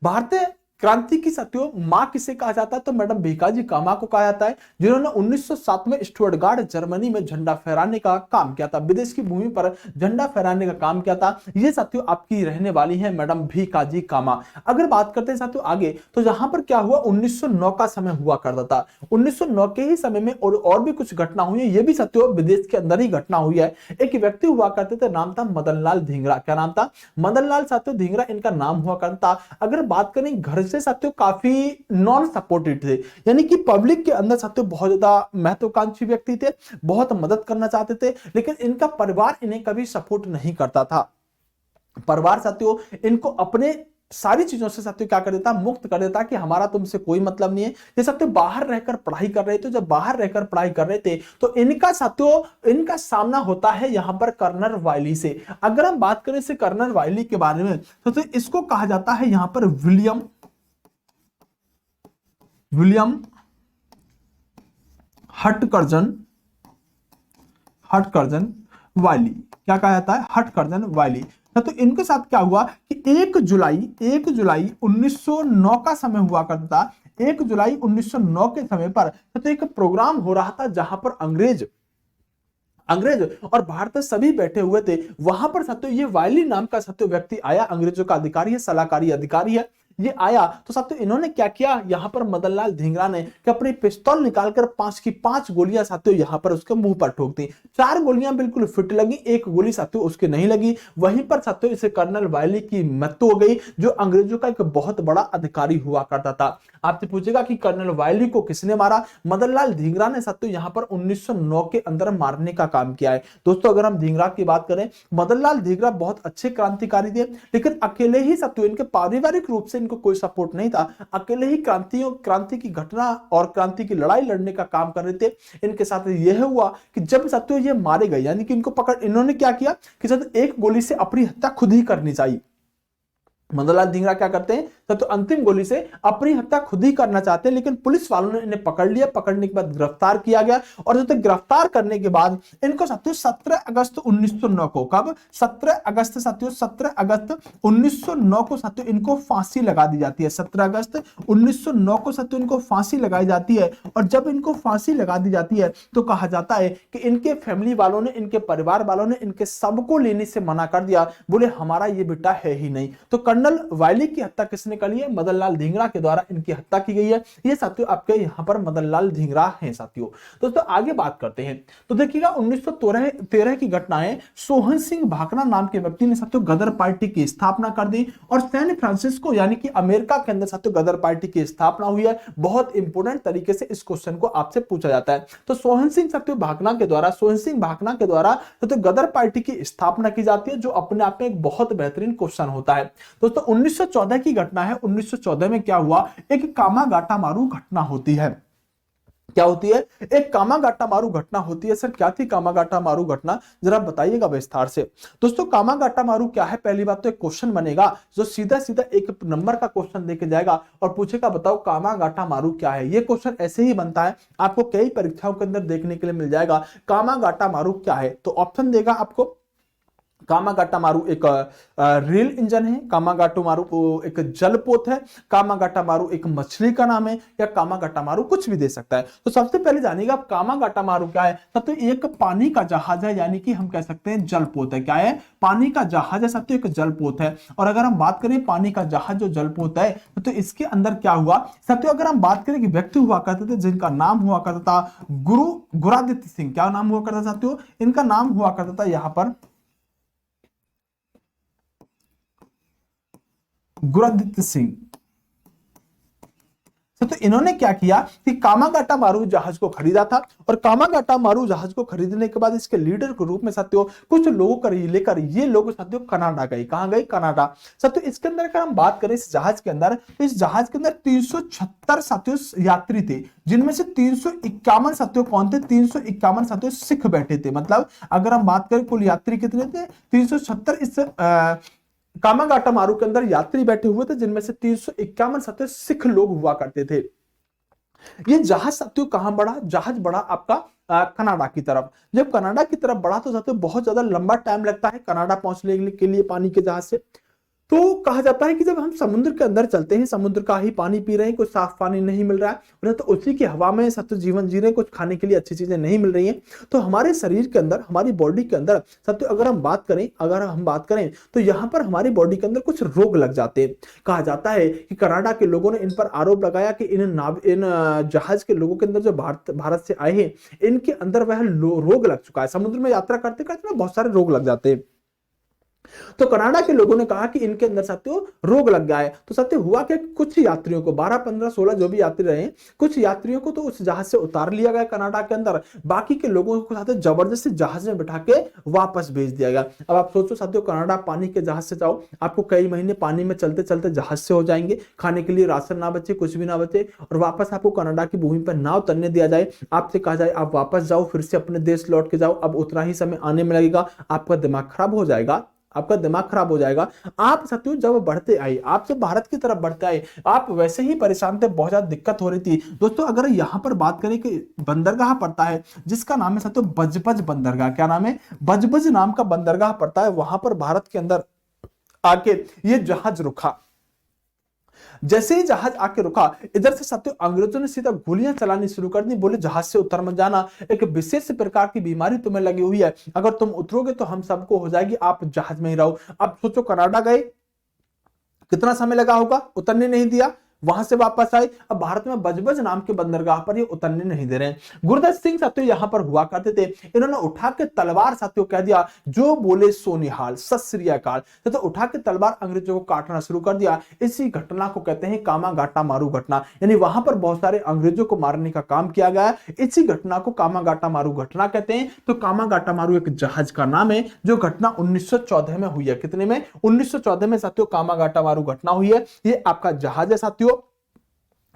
भारतीय क्रांति की साथियों मां किसे कहा जाता है? तो मैडम भीकाजी कामा को कहा जाता है, जिन्होंने 1907 में स्टुटगार्ट जर्मनी में झंडा फहराने का काम किया था, विदेश की भूमि पर झंडा फहराने का काम किया था। ये साथियों आपकी रहने वाली है मैडम भीकाजी कामा। अगर बात करते हैं साथियों आगे, तो यहां पर क्या हुआ, 1909 का समय हुआ करता था। 1909 के ही समय में और भी कुछ घटना हुई है, ये भी साथियों विदेश के अंदर ही घटना हुई है। एक व्यक्ति हुआ करते थे, नाम था मदन लाल धिंगरा। क्या नाम था? मदन लाल साथियों धिंगरा इनका नाम हुआ करता था। अगर बात करें घर से साथियों काफी नॉन सपोर्टेड थे, यानी कि पब्लिक के अंदर साथियों बहुत ज्यादा महत्वाकांक्षी व्यक्ति थे, बहुत मदद करना चाहते थे, लेकिन इनका परिवार इन्हें कभी सपोर्ट नहीं करता था। परिवार साथियों इनको अपने सारी चीजों से साथियों क्या कर देता, मुक्त कर देता कि हमारा तुमसे कोई मतलब नहीं है। ये साथियों बाहर रहकर पढ़ाई कर रहे थे, जब बाहर रहकर पढ़ाई कर रहे थे तो इनका साथियों इनका सामना होता है यहां पर कर्नल वायली से। अगर हम बात करें से कर्नल वायली के बारे में, तो इसको कहा जाता है यहां पर विलियम हटकर्जन वायली। क्या कहा जाता है? हटकर्जन वायली। तो इनके साथ क्या हुआ कि 1 जुलाई 1909 का समय हुआ करता था। 1 जुलाई 1909 के समय पर तो एक प्रोग्राम हो रहा था, जहां पर अंग्रेज और भारतीय सभी बैठे हुए थे। वहां पर साथियों ये वायली नाम का साथियों व्यक्ति आया, अंग्रेजों का अधिकारी है, सलाहकारी अधिकारी है। ये आया तो साथियों इन्होंने क्या किया, यहां पर मदन लाल धिंगरा ने कि अपनी पिस्तौल निकालकर 5 की 5 गोलियां साथियों यहां पर उसके मुंह पर ठोक दी। 4 गोलियां बिल्कुल फिट लगी, 1 गोली साथियों उसके नहीं लगी। वहीं पर साथियों इसे कर्नल वायली की मृत्यु हो गई, जो अंग्रेजों का एक बहुत बड़ा अधिकारी हुआ करता था। आपसे पूछेगा कि कर्नल वायली को किसने मारा? मदन लाल धिंगरा ने साथियों यहां पर 1909 के अंदर मारने का काम किया है। दोस्तों अगर हम धिंगरा की बात करें, मदन लाल धिंगरा बहुत अच्छे क्रांतिकारी थे, लेकिन अकेले ही साथियों इनके पारिवारिक रूप से इनको कोई सपोर्ट नहीं था। अकेले ही क्रांति की घटना और क्रांति की लड़ाई लड़ने का काम कर रहे थे। इनके साथ यह हुआ कि जब साथियों ये मारे गए, यानी कि इनको पकड़, इन्होंने क्या किया कि साथियों 1 गोली से अपनी हत्या खुद ही करनी चाहिए। मदन लाल धिंगरा क्या करते हैं तो अंतिम गोली से अपनी हत्या खुद ही करना चाहते हैं, लेकिन पुलिस वालों ने इन्हें पकड़ लिया। पकड़ने के बाद गिरफ्तार किया गया, और जो गिरफ्तार करने के बाद इनको साथियों 17 अगस्त 1909 को, कब? 17 अगस्त साथियों, 17 अगस्त 1909 को साथियों इनको फांसी लगा दी जाती है। 17 अगस्त 1909 को साथियों इनको फांसी लगाई जाती है। और जब इनको फांसी लगा दी जाती है तो कहा जाता है कि इनके फैमिली वालों ने, इनके परिवार वालों ने इनके सबको लेने से मना कर दिया, बोले हमारा ये बेटा है ही नहीं। तो कर्नल वायली की हत्या किसने करी है? मदन लाल धिंगरा के द्वारा इनकी हत्या की गई है। ये साथियों आपके यहां पर मदन लाल धिंगरा हैं साथियों। दोस्तों आगे बात करते हैं, तो देखिएगा 1913 की घटना है। सोहन सिंह भाकरा नाम के व्यक्ति ने साथियों गदर पार्टी की स्थापना कर दी, और सैन फ्रांसिस्को यानी कि अमेरिका के अंदर साथियों गदर पार्टी की स्थापना हुई है। बहुत इंपॉर्टेंट तरीके से इस क्वेश्चन को आपसे पूछा जाता है। तो सोहन सिंह भाकरा के द्वारा तो गदर पार्टी की स्थापना की जाती है, जो अपने आप में एक बहुत बेहतरीन क्वेश्चन होता है। दोस्तों 1914 की घटना है। 1914 में क्या हुआ, एक कामागाटा मारू घटना होती है। क्या होती है? एक कामागाटा मारू घटना होती है। सर क्या थी कामागाटा मारू घटना, जरा बताइएगा विस्तार से। दोस्तों कामागाटा मारू क्या है? पहली बात तो एक क्वेश्चन बनेगा जो सीधा सीधा 1 नंबर का क्वेश्चन देके जाएगा और पूछेगा बताओ कामागाटा मारू क्या है। ये क्वेश्चन ऐसे ही बनता है, आपको कई परीक्षाओं के अंदर देखने के लिए मिल जाएगा। कामागाटा मारू क्या है? तो ऑप्शन देगा आपको, कामागाटा मारू एक रेल इंजन है, कामागाटा मारू एक जलपोत है, कामागाटा मारू एक मछली का नाम है, या कामागाटा मारू कुछ भी दे सकता है। तो सबसे पहले जानिएगा कामागाटा मारू क्या है। सब तो एक पानी का जहाज है, यानी कि हम कह सकते हैं जलपोत है। क्या है? पानी का जहाज है, सब तो एक जलपोत है। और अगर हम बात करें पानी का जहाज जो जलपोत है, तो इसके अंदर क्या हुआ सत्य, अगर हम बात करें कि व्यक्ति हुआ करते थे जिनका नाम हुआ करता था गुरादित्य सिंह। क्या नाम हुआ करता साथियों? इनका नाम हुआ करता था यहां पर गुरादित्य सिंह। तो इन्होंने क्या किया कि कामागाटा मारू जहाज को खरीदा था, और कामागाटा मारू जहाज को खरीदने के बाद इसके लीडर के रूप में साथियों कुछ लोगों को लेकर ये लोग साथियों कनाडा गए। कहां गए? कनाडा। साथियों इसके अंदर अगर हम बात करें इस जहाज के अंदर, तो इस जहाज के अंदर 376 साथियों यात्री थे, जिनमें से 351 साथियों कौन थे? 351 साथियों सिख बैठे थे। मतलब अगर हम बात करें कुल यात्री कितने थे? 376 इस कामागाटा मारू के अंदर यात्री बैठे हुए थे, जिनमें से 351 साथियों सिख लोग हुआ करते थे। ये जहाज साथियों कहां बढ़ा? जहाज बढ़ा आपका कनाडा की तरफ। जब कनाडा की तरफ बढ़ा तो साथियों बहुत ज्यादा लंबा टाइम लगता है कनाडा पहुंचने के लिए पानी के जहाज से। तो कहा जाता है कि जब हम समुद्र के अंदर चलते हैं, समुद्र का ही पानी पी रहे हैं, कुछ साफ पानी नहीं मिल रहा है, उन्हें तो उसी की हवा में सत्य जीवन जी रहे हैं, कुछ खाने के लिए अच्छी चीजें नहीं मिल रही हैं, तो हमारे शरीर के अंदर, हमारी बॉडी के अंदर सत्य अगर हम बात करें तो यहाँ पर हमारी बॉडी के अंदर कुछ रोग लग जाते हैं। कहा जाता है कि कनाडा के लोगों ने इन पर आरोप लगाया कि इन जहाज के लोगों के अंदर जो भारत से आए हैं, इनके अंदर वह रोग लग चुका है। समुद्र में यात्रा करते करते बहुत सारे रोग लग जाते हैं। तो कनाडा के लोगों ने कहा कि इनके अंदर साथियों रोग लग गया है। तो साथियों हुआ कि कुछ यात्रियों को, 12, 15, 16 जो भी यात्री रहे, कुछ यात्रियों को तो उस जहाज से उतार लिया गया कनाडा के अंदर, बाकी के लोगों को साथियों जबरदस्ती जहाज में बिठा के वापस भेज दिया गया। अब आप सोचो साथियों, कनाडा पानी के जहाज से जाओ, आपको कई महीने पानी में चलते चलते जहाज से हो जाएंगे, खाने के लिए राशन ना बचे, कुछ भी ना बचे, और वापस आपको कनाडा की भूमि पर ना उतरने दिया जाए, आपसे कहा जाए आप वापस जाओ, फिर से अपने देश लौट के जाओ। अब उतना ही समय आने में लगेगा, आपका दिमाग खराब हो जाएगा, आपका दिमाग खराब हो जाएगा। आप साथियों जब बढ़ते आए, आप जब भारत की तरफ बढ़ते आए, आप वैसे ही परेशान थे, बहुत ज्यादा दिक्कत हो रही थी। दोस्तों अगर यहां पर बात करें कि बंदरगाह पड़ता है जिसका नाम है साथियों बजबज बंदरगाह, क्या नाम है, बजबज नाम का बंदरगाह पड़ता है, वहां पर भारत के अंदर आके ये जहाज रुका। जैसे ही जहाज आके रुका, इधर से साथियों अंग्रेजों ने सीधा गोलियां चलानी शुरू कर दी, बोले जहाज से उतर मत जाना, एक विशेष प्रकार की बीमारी तुम्हें लगी हुई है, अगर तुम उतरोगे तो हम सबको हो जाएगी, आप जहाज में ही रहो। अब सोचो कनाडा गए, कितना समय लगा होगा, उतरने नहीं दिया, वहां से वापस आए, अब भारत में बजबज नाम के बंदरगाह पर ये उतरने नहीं दे रहे हैं। गुरदत्त सिंह साथियों यहां पर हुआ करते थे, इन्होंने उठा के तलवार साथियों कह दिया, जो बोले सो निहाल, सत श्री अकाल, तो उठा के तलवार अंग्रेजों को काटना शुरू कर दिया। इसी घटना को कहते हैं कामागाटा मारू घटना, यानी वहां पर बहुत सारे अंग्रेजों को मारने का काम किया गया, इसी घटना को कामागाटा मारू घटना कहते हैं। तो कामागाटा मारू एक जहाज का नाम है, जो घटना 1914 में हुई है। कितने में, 1914 में साथियों कामागाटा मारू घटना हुई है। ये आपका जहाज है साथियों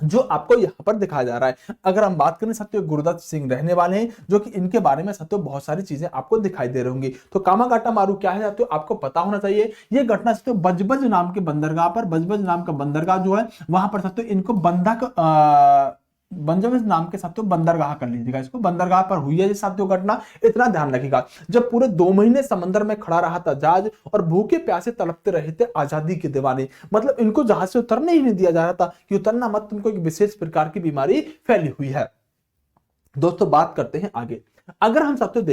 जो आपको यहां पर दिखाया जा रहा है। अगर हम बात करें साथियों, गुरदत्त सिंह रहने वाले हैं, जो कि इनके बारे में साथियों बहुत सारी चीजें आपको दिखाई दे रही होंगी। तो कामागाटा मारू क्या है साथियों, आपको पता होना चाहिए। ये घटना साथियों बजबज नाम के बंदरगाह पर, बजबज नाम का बंदरगाह जो है वहां पर साथियों इनको बंजबज नाम के साथियों बंदरगाह कर लीजिएगा, इसको बंदरगाह पर हुई है ये साथियों घटना। इतना ध्यान रखिएगा, जब पूरे 2 महीने समंदर में खड़ा रहा था जहाज, और भूखे प्यासे तड़पते रहे थे आजादी के दीवाने, मतलब इनको जहाज से उतरने ही नहीं दिया जा रहा था कि उतरना मत, तुमको एक विशेष प्रकार की बीमारी फैली हुई है। दोस्तों बात करते हैं आगे। अगर हम साथियों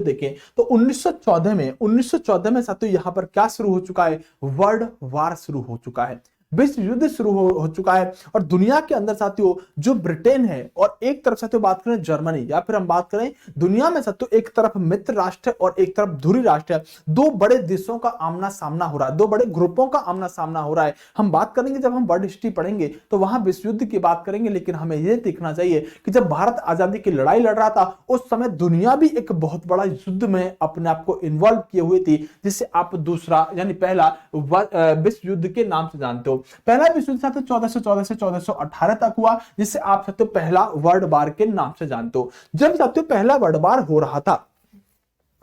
देखें तो 1914 में साथियों यहां पर क्या शुरू हो चुका है, वर्ल्ड वार शुरू हो चुका है, विश्व युद्ध शुरू हो चुका है। और दुनिया के अंदर साथियों जो ब्रिटेन है, और एक तरफ साथियों बात करें जर्मनी, या फिर हम बात करें दुनिया में साथियों एक तरफ मित्र राष्ट्र है और एक तरफ धुरी राष्ट्र है, दो बड़े देशों का आमना सामना हो रहा है, दो बड़े ग्रुपों का आमना सामना हो रहा है। हम बात करेंगे, जब हम वर्ल्ड हिस्ट्री पढ़ेंगे तो वहां विश्व युद्ध की बात करेंगे, लेकिन हमें यह देखना चाहिए कि जब भारत आजादी की लड़ाई लड़ रहा था, उस समय दुनिया भी एक बहुत बड़ा युद्ध में अपने आप को इन्वॉल्व किए हुए थी, जिसे आप दूसरा यानी पहला विश्व युद्ध के नाम से जानते हो। पहला विश्व युद्ध 1414 से 1418 तक हुआ, जिसे आप साथियों पहला वर्ल्ड वार के नाम से जानते हो। जब साथियों पहला वर्ल्ड वार हो रहा था,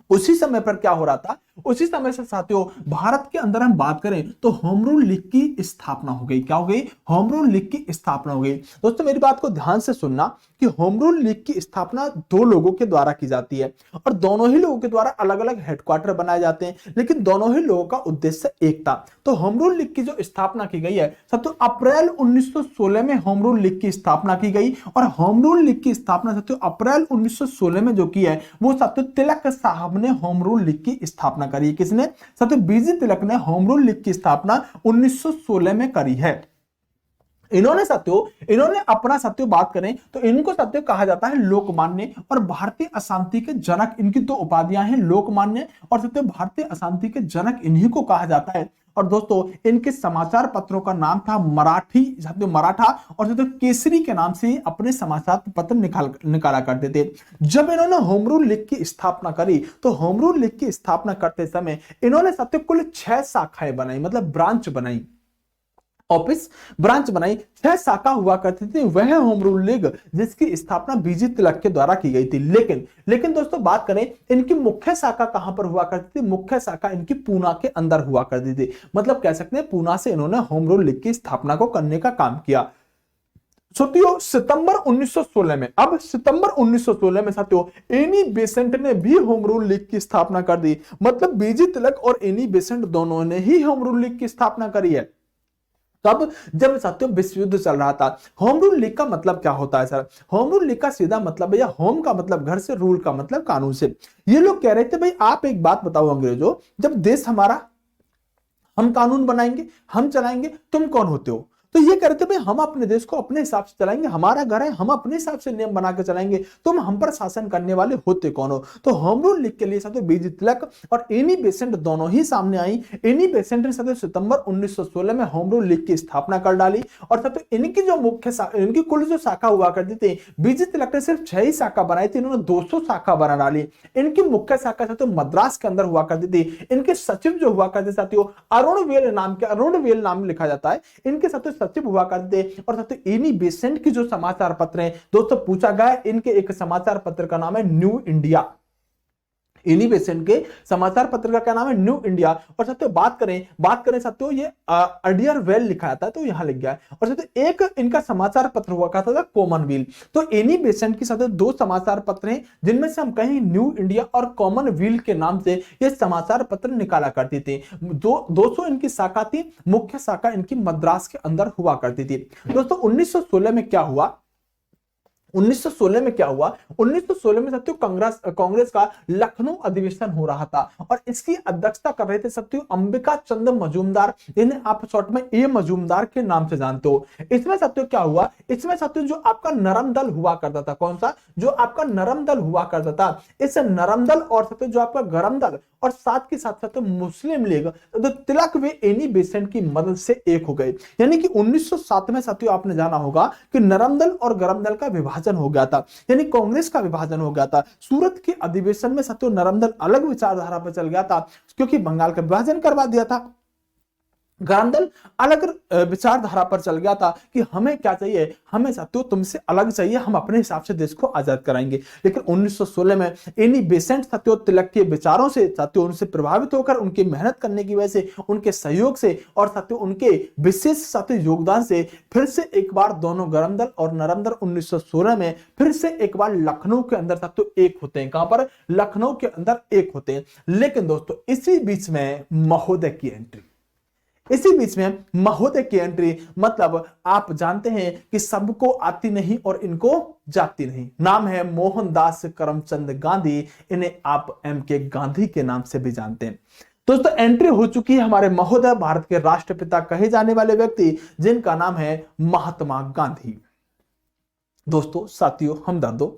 उसी समय पर क्या हो रहा था, उसी समय से साथियों भारत के अंदर हम बात करें तो होम रूल लीग की स्थापना हो गई। क्या हो गई, होम रूल लीग की स्थापना हो गई। दोस्तों मेरी बात को ध्यान से सुनना कि होम रूल लीग की स्थापना 2 लोगों के द्वारा की जाती है, और दोनों ही लोगों के द्वारा अलग अलग हेडक्वार्टर बनाए जाते हैं, लेकिन दोनों ही लोगों का उद्देश्य एक था। तो होम रूल लीग की जो स्थापना की गई है साथियों अप्रैल 1916 में होम रूल लीग की स्थापना की गई, और होम रूल लीग की स्थापना साथियों अप्रैल 1916 में जो की है वो साथियों तिलक साहब ने होम रूल लीग की स्थापना करी। किसने, साथियों बीजी तिलक ने होम रूल लीग की स्थापना 1916 में करी है। इन्होंने अपना साथियों बात करें तो इनको साथियों कहा जाता है लोकमान्य और भारतीय अशांति के जनक। इनकी 2 उपाधियां हैं, लोकमान्य और साथियों भारतीय अशांति के जनक, इन्हीं को कहा जाता है। और दोस्तों इनके समाचार पत्रों का नाम था मराठा, और साथियों केसरी के नाम से अपने समाचार पत्र निकाला करते थे। जब इन्होंने होम रूल लीग की स्थापना करी, तो होम रूल लीग की स्थापना करते समय इन्होंने साथियों कुल 6 शाखाएं बनाई, मतलब ब्रांच बनाई, ऑफिस ब्रांच बनाई। 6 शाखा हुआ करती थी वह होम रूल लीग, जिसकी स्थापना बीजी तिलक के द्वारा की गई थी। लेकिन दोस्तों बात करें इनकी मुख्य शाखा कहां पर हुआ करती थी, मुख्य शाखा इनकी पूना के अंदर हुआ करती थी। मतलब कह सकते हैं पूना से इन्होंने होम रूल लीग की स्थापना को करने का काम किया। साथियों सितंबर 1916 में, अब सितंबर 1916 में साथियों एनी बेसेंट ने भी होम रूल लीग की स्थापना कर दी। मतलब बीजी तिलक और एनी बेसेंट दोनों ने ही होम रूल लीग की स्थापना करी है। तब जब साथियों विश्व युद्ध चल रहा था। होम रूल लीग का मतलब क्या होता है सर? होम रूल लीग का सीधा मतलब है, या होम का मतलब घर से, रूल का मतलब कानून से। ये लोग कह रहे थे भाई आप एक बात बताओ अंग्रेजों, जब देश हमारा, हम कानून बनाएंगे, हम चलाएंगे, तुम कौन होते हो? तो ये कह रहे थे भाई हम अपने देश को अपने हिसाब से चलाएंगे, हमारा घर है, हम अपने हिसाब से नियम बना के चलाएंगे, तुम हम पर शासन करने वाले होते कौन हो? तो होम रूल लीग के लिए साथियों बीजी तिलक और एनी बेसेंट दोनों ही सामने आई। एनी बेसेंट ने साथियों सितंबर 1916 में होम रूल लीग की स्थापना कर डाली। और साथियों इनकी जो इनकी कुल जो शाखा हुआ करती थी, बीजी तिलक ने सिर्फ 6 ही शाखा बनाई थी, इन्होंने 200 शाखा बना डाली। इनकी मुख्य शाखा साथियों मद्रास के अंदर हुआ करती थी। इनके सचिव जो हुआ करते साथियों अरुण वेल नाम लिखा जाता है, इनके साथियों सचिव हुआ करते थे। और साथियों एनी बेसेंट की जो समाचार पत्र हैं दोस्तों, पूछा गया इनके एक समाचार पत्र का नाम है न्यू इंडिया। एनी बेसेंट के समाचार पत्र का क्या नाम है? New India. और साथियों बात करें साथियों, ये अडियर वेल लिखा जाता है तो यहां लिख गया है। और साथियों एक इनका समाचार पत्र हुआ करता था कॉमनवेल। तो एनी बेसेंट की साथियों 2 समाचार पत्र हैं, जिनमें से हम कहीं न्यू इंडिया और कॉमनवेल के नाम से ये समाचार पत्र निकाला करते थे। 200 इनकी शाखा थी, मुख्य शाखा इनकी मद्रास के अंदर हुआ करती थी। दोस्तों 1916 में क्या हुआ? 1916 में क्या हुआ? 1916 में साथियों कांग्रेस का लखनऊ अधिवेशन हो रहा था और इसकी अध्यक्षता कर रहे थे साथियों अंबिका चंद्र मजूमदार, जिन्हें आप शॉर्ट में ए मजूमदार के नाम से जानते हो। इसमें साथियों क्या हुआ? इसमें साथियों जो आपका नरम दल हुआ करता था, कौन सा? जो आपका नरम दल हुआ करता था, इस नरम दल और साथियों जो आपका गरम दल और साथ के साथ साथ मुस्लिम लीग, तो तिलक वे एनी बेसेंट की मदद से एक हो गए। यानी कि 1907 में साथियों आपने जाना होगा कि नरम दल और गरम दल का विभाजन हो गया था, यानी कांग्रेस का विभाजन हो गया था। सूरत के अधिवेशन में साथियों नरम दल अलग विचारधारा पर चल गया था, क्योंकि बंगाल का विभाजन करवा दिया था। गरम दल अलग विचारधारा पर चल गया था कि हमें क्या चाहिए, हमें साथियों तुमसे अलग चाहिए, हम अपने हिसाब से देश को आजाद कराएंगे। लेकिन 1916 में एनी बेसेंट साथियों तिलक के विचारों से साथियों उनसे प्रभावित होकर, उनकी मेहनत करने की वजह से, उनके सहयोग से और साथियों उनके विशेष साथियों योगदान से फिर से एक बार दोनों गरम दल और नरम दल 1916 में फिर से एक बार लखनऊ के अंदर साथियों एक होते हैं। कहां पर? लखनऊ के अंदर एक होते हैं। लेकिन दोस्तों इसी बीच में महोदय की एंट्री, इसी बीच में महोदय की एंट्री, मतलब आप जानते हैं कि सबको आती नहीं और इनको जाती नहीं। नाम है मोहनदास करमचंद गांधी, इन्हें आप एम के गांधी के नाम से भी जानते हैं। दोस्तों एंट्री हो चुकी है हमारे महोदय, भारत के राष्ट्रपिता कहे जाने वाले व्यक्ति, जिनका नाम है महात्मा गांधी। दोस्तों साथियों हमदर्दों,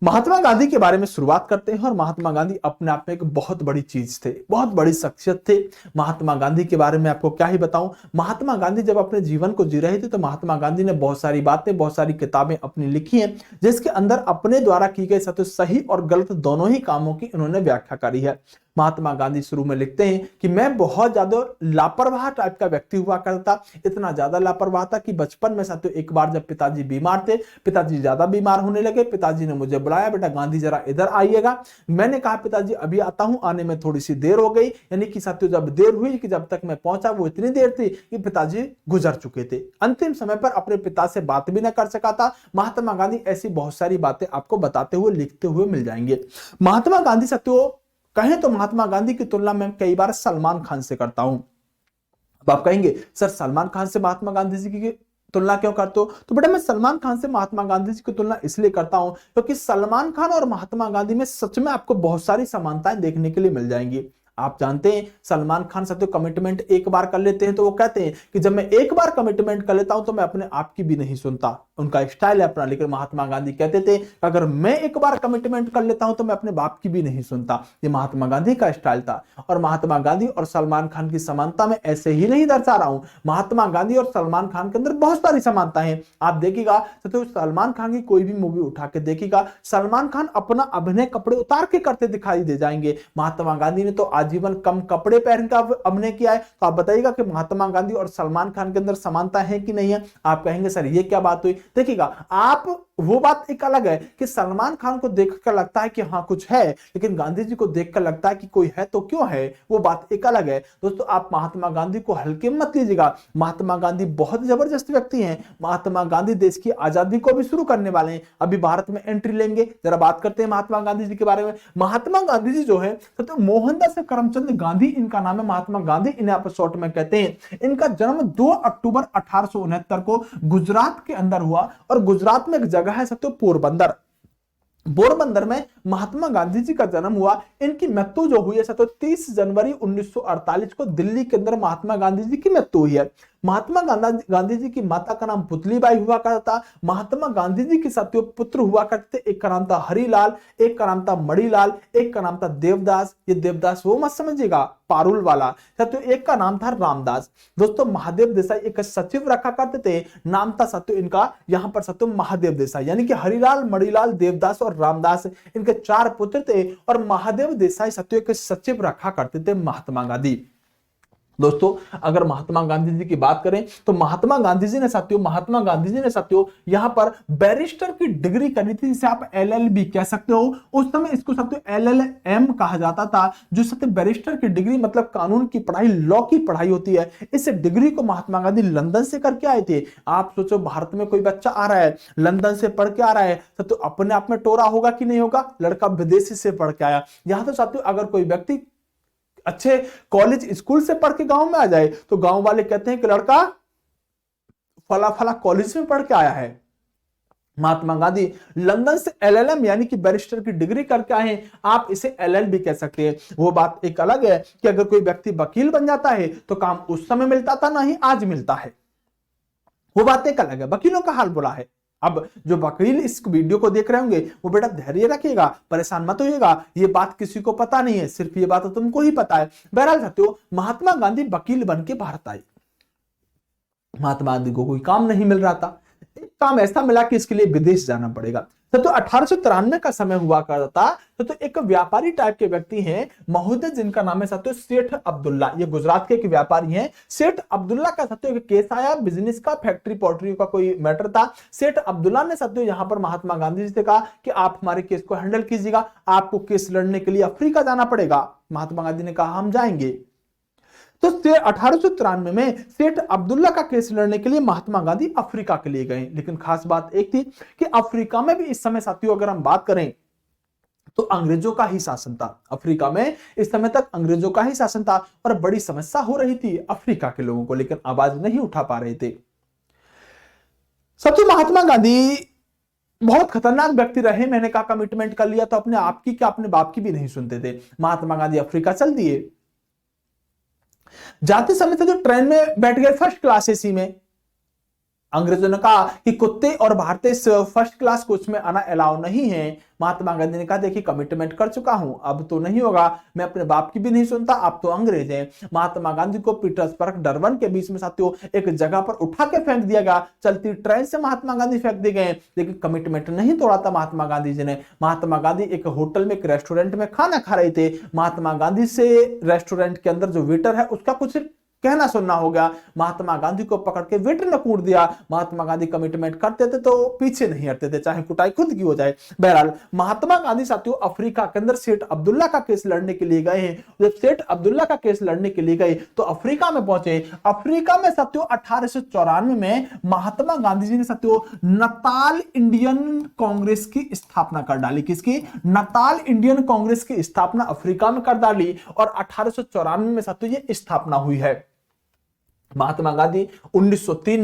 महात्मा गांधी के बारे में शुरुआत करते हैं। और महात्मा गांधी अपने आप में एक बहुत बड़ी चीज थे, बहुत बड़ी शख्सियत थे। महात्मा गांधी के बारे में आपको क्या ही बताऊं। महात्मा गांधी जब अपने जीवन को जी रहे थे तो महात्मा गांधी ने बहुत सारी बातें, बहुत सारी किताबें अपनी लिखी हैं, जिसके अंदर अपने द्वारा की गई सही और गलत दोनों ही कामों की इन्होंने व्याख्या करी है। महात्मा गांधी शुरू में लिखते हैं कि मैं बहुत ज्यादा लापरवाह टाइप का व्यक्ति हुआ करता, इतना ज्यादा लापरवाह था कि बचपन में साथियों एक बार जब पिताजी बीमार थे, पिताजी ज्यादा बीमार होने लगे, पिताजी ने मुझे बुलाया, बेटा गांधी जरा इधर आइएगा। मैंने कहा पिताजी अभी आता हूं, आने में थोड़ी सी देर हो गई। यानी कि साथियों जब देर हुई कि जब तक मैं पहुंचा वो इतनी देर थी कि पिताजी गुजर चुके थे। अंतिम समय पर अपने पिता से बात भी ना कर सका था। महात्मा गांधी ऐसी बहुत सारी बातें आपको बताते हुए, लिखते हुए मिल जाएंगे। महात्मा गांधी साथियों कहें तो महात्मा गांधी की तुलना में कई बार सलमान खान से करता हूं। अब आप कहेंगे सर सलमान खान से महात्मा गांधी जी की तुलना क्यों करते हो? तो बेटा मैं सलमान खान से महात्मा गांधी जी की तुलना इसलिए करता हूं क्योंकि सलमान खान और महात्मा गांधी में सच में आपको बहुत सारी समानताएं देखने के लिए मिल जाएंगी। आप जानते हैं सलमान खान साथियों कमिटमेंट एक बार कर लेते हैं तो वो कहते हैं कि जब मैं एक बार कमिटमेंट कर लेता हूं तो मैं अपने आप की भी नहीं सुनता, उनका स्टाइल है अपना। लेकिन महात्मा गांधी कहते थे अगर मैं एक बार कमिटमेंट कर लेता हूं तो मैं अपने बाप की भी नहीं सुनता। ये महात्मा गांधी का स्टाइल था। और महात्मा गांधी और सलमान खान की समानता में ऐसे ही नहीं दर्शा रहा हूं, महात्मा गांधी और सलमान खान के अंदर बहुत सारी समानता है। आप देखिएगा तो सलमान खान की कोई भी मूवी उठा के देखिएगा, सलमान खान अपना अभिनय कपड़े उतार के करते दिखाई दे जाएंगे। महात्मा गांधी ने तो आजीवन कम कपड़े पहन कर अभिनय किया है। तो आप बताइएगा कि महात्मा गांधी और सलमान खान के अंदर समानता है कि नहीं है। आप कहेंगे सर ये क्या बात हुई। देखिएगा आप, वो बात एक अलग है कि सलमान खान को देखकर लगता है कि हाँ कुछ है, लेकिन गांधी जी को देखकर लगता है कि कोई है तो क्यों है, वो बात एक अलग है। दोस्तों आप महात्मा गांधी को हल्के में मत लीजिएगा। महात्मा गांधी बहुत जबरदस्त व्यक्ति हैं। महात्मा गांधी देश की आजादी को भी शुरू करने वाले हैं, अभी भारत में एंट्री लेंगे। जरा बात करते हैं महात्मा गांधी जी के बारे में। महात्मा गांधी जी जो है तो मोहनदास करमचंद गांधी इनका नाम है। महात्मा गांधी इन्हें आप शॉर्ट में कहते हैं। इनका जन्म 2 अक्टूबर 1869 को गुजरात के अंदर हुआ, और गुजरात में एक जगह है सत्यो पोरबंदर। पोरबंदर में महात्मा गांधी जी का जन्म हुआ। इनकी मृत्यु जो हुई है सत्यो 30 जनवरी 1948 को दिल्ली के अंदर महात्मा गांधी जी की मृत्यु हुई है। महात्मा गांधी जी की माता का नाम पुतलीबाई हुआ करता। महात्मा गांधी जी के साथियों पुत्र हुआ करते थे। एक का नाम था हरिलाल, एक का नाम था मणिलाल, एक का नाम था देवदास। ये देवदास वो मत समझिएगा पारुल वाला साथियों। एक का नाम था रामदास। दोस्तों महादेव देसाई एक सचिव रखा करते थे, नाम था साथियों इनका यहां पर साथियों महादेव देसाई। यानी कि हरिलाल, मणिलाल, देवदास और रामदास इनके 4 पुत्र थे, और महादेव देसाई साथियों एक सचिव रखा करते थे महात्मा गांधी। दोस्तों अगर महात्मा गांधी जी की बात करें तो महात्मा गांधी जी ने साथियों यहां पर बैरिस्टर की डिग्री करी थी, जिसे आप एलएलबी कह सकते हो। उस समय इसको साथियों एलएलएम कहा जाता था, जो साथियों बैरिस्टर की डिग्री मतलब कानून की पढ़ाई, लॉ की पढ़ाई होती है। इस डिग्री को महात्मा गांधी लंदन से करके आए थे। आप सोचो भारत में कोई बच्चा आ रहा है, लंदन से पढ़ के आ रहा है, तो अपने आप में टोरा होगा कि नहीं होगा। लड़का विदेशी से पढ़ के आया। यहां तो साथियों अगर कोई व्यक्ति अच्छे कॉलेज स्कूल से पढ़ के गांव में आ जाए तो गांव वाले कहते हैं कि लड़का फला फला कॉलेज में पढ़ के आया है। महात्मा गांधी लंदन से एलएलएम यानी कि बैरिस्टर की डिग्री करके आए हैं। आप इसे एलएलबी कह सकते हैं। वो बात एक अलग है कि अगर कोई व्यक्ति वकील बन जाता है तो काम उस समय मिलता था, ना ही आज मिलता है। वो बात एक अलग है। वकीलों का हाल बुरा है। अब जो वकील इस वीडियो को देख रहे होंगे वो बेटा धैर्य रखिएगा, परेशान मत होइएगा। ये बात किसी को पता नहीं है, सिर्फ ये बात तो तुमको ही पता है। बहरहाल साथियों महात्मा गांधी वकील बन के भारत आए। महात्मा गांधी को कोई काम नहीं मिल रहा था। एक काम ऐसा मिला कि इसके लिए विदेश जाना पड़ेगा। तो 1893 का समय हुआ करता था। तो एक व्यापारी टाइप के व्यक्ति हैं महोदय, जिनका नाम है साथियों सेठ अब्दुल्ला। ये गुजरात के एक व्यापारी हैं। सेठ अब्दुल्ला का साथियों एक केस आया, बिजनेस का, फैक्ट्री पोल्ट्री का कोई मैटर था। सेठ अब्दुल्ला ने साथियों यहां पर महात्मा गांधी जी से कहा कि आप हमारे केस को हैंडल कीजिएगा, आपको केस लड़ने के लिए अफ्रीका जाना पड़ेगा। महात्मा गांधी ने कहा हम जाएंगे। तो 1893 में सेठ अब्दुल्ला का केस लड़ने के लिए महात्मा गांधी अफ्रीका के लिए गए। लेकिन खास बात एक थी कि अफ्रीका में भी इस समय साथियों अगर हम बात करें तो अंग्रेजों का ही शासन था। अफ्रीका में इस समय तक अंग्रेजों का ही शासन था और बड़ी समस्या हो रही थी अफ्रीका के लोगों को, लेकिन आवाज नहीं उठा पा रहे थे। साथियों महात्मा गांधी बहुत खतरनाक व्यक्ति रहे। मैंने कहा कमिटमेंट कर लिया तो अपने आप की क्या अपने बाप की भी नहीं सुनते थे। महात्मा गांधी अफ्रीका चल दिए। जाते समय से जो ट्रेन में बैठ गए फर्स्ट क्लास एसी में, अंग्रेजों ने कहा कि कुत्ते और भारतीय फर्स्ट क्लास कोच में आना अलाउ नहीं है। महात्मा गांधी ने कहा देखिए कमिटमेंट कर चुका हूं, अब तो नहीं होगा, मैं अपने बाप की भी नहीं सुनता, आप तो अंग्रेज हैं। महात्मा गांधी को पीटर्सबर्ग डरबन के बीच में साथियों एक जगह पर उठा के फेंक दिया गया। चलती ट्रेन से महात्मा गांधी फेंक दिए गए, लेकिन कमिटमेंट नहीं तोड़ा था महात्मा गांधी जी ने। महात्मा गांधी एक होटल में, एक रेस्टोरेंट में खाना खा रहे थे। महात्मा गांधी से रेस्टोरेंट के अंदर जो वेटर है उसका कुछ कहना सुनना हो गया। महात्मा गांधी को पकड़ के वेटर ने कूट दिया। महात्मा गांधी कमिटमेंट करते थे तो पीछे नहीं हटते थे, चाहे कुटाई खुद की हो जाए। बहरहाल महात्मा गांधी साथियों अफ्रीका के अंदर सेठ अब्दुल्ला का केस लड़ने के लिए गए हैं। जब सेठ अब्दुल्ला का केस लड़ने के लिए गए तो अफ्रीका में पहुंचे। अफ्रीका में साथियों 1894 में महात्मा गांधी जी ने साथियों नताल इंडियन कांग्रेस की स्थापना कर डाली। किसकी? नताल इंडियन कांग्रेस की स्थापना अफ्रीका में कर डाली और 1894 में साथियों ये स्थापना हुई है। महात्मा गांधी 1903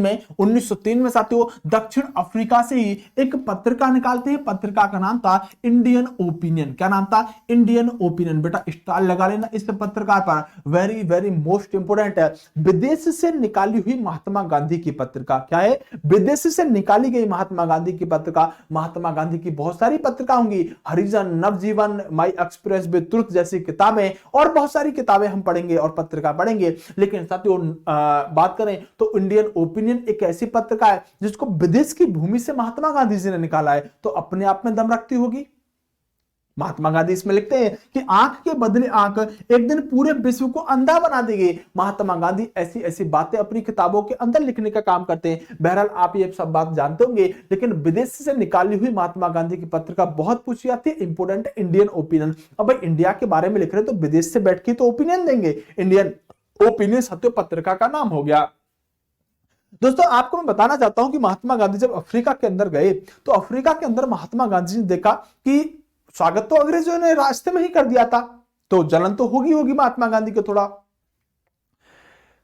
में साथियों दक्षिण अफ्रीका से ही एक पत्रिका निकालते हैं। पत्रिका का नाम था इंडियन ओपिनियन। क्या नाम था? Indian opinion. बेटा स्टार लगा लेना इस पत्रिका पर, वेरी वेरी मोस्ट इंपोर्टेंट है। विदेश से निकाली हुई महात्मा गांधी की पत्रिका। क्या है? विदेश से निकाली गई महात्मा गांधी की पत्रिका। महात्मा गांधी की बहुत सारी पत्रिका होंगी, हरिजन, नवजीवन, माई एक्सप्रेस विद ट्रुथ जैसी किताबें और बहुत सारी किताबें हम पढ़ेंगे और पत्रिका पढ़ेंगे। लेकिन साथियों बात करें तो इंडियन ओपिनियन एक ऐसी पत्रिका है जिसको विदेश की भूमि से महात्मा गांधी जी ने निकाला है, तो अपने आप में दम रखती होगी। महात्मा गांधी इसमें लिखते हैं कि आंख के बदले आंख एक दिन पूरे विश्व को अंधा बना देगी। महात्मा गांधी ऐसी ऐसी बातें अपनी किताबों के अंदर लिखने का काम करते हैं। बहरहाल आप ये सब बात जानते होंगे, लेकिन विदेश से निकाली हुई महात्मा गांधी की पत्रिका बहुत पूछी जाती है, इंपोर्टेंट इंडियन ओपिनियन। अब भाई इंडिया के बारे में लिख रहे हैं तो विदेश से बैठ के तो ओपिनियन देंगे, इंडियन ओपिनियन सत्य पत्रिका का नाम हो गया। दोस्तों आपको मैं बताना चाहता हूं कि महात्मा गांधी जब अफ्रीका के अंदर गए तो अफ्रीका के अंदर महात्मा गांधी ने देखा कि स्वागत तो अंग्रेजों ने रास्ते में ही कर दिया था, तो जलन तो होगी महात्मा गांधी को थोड़ा।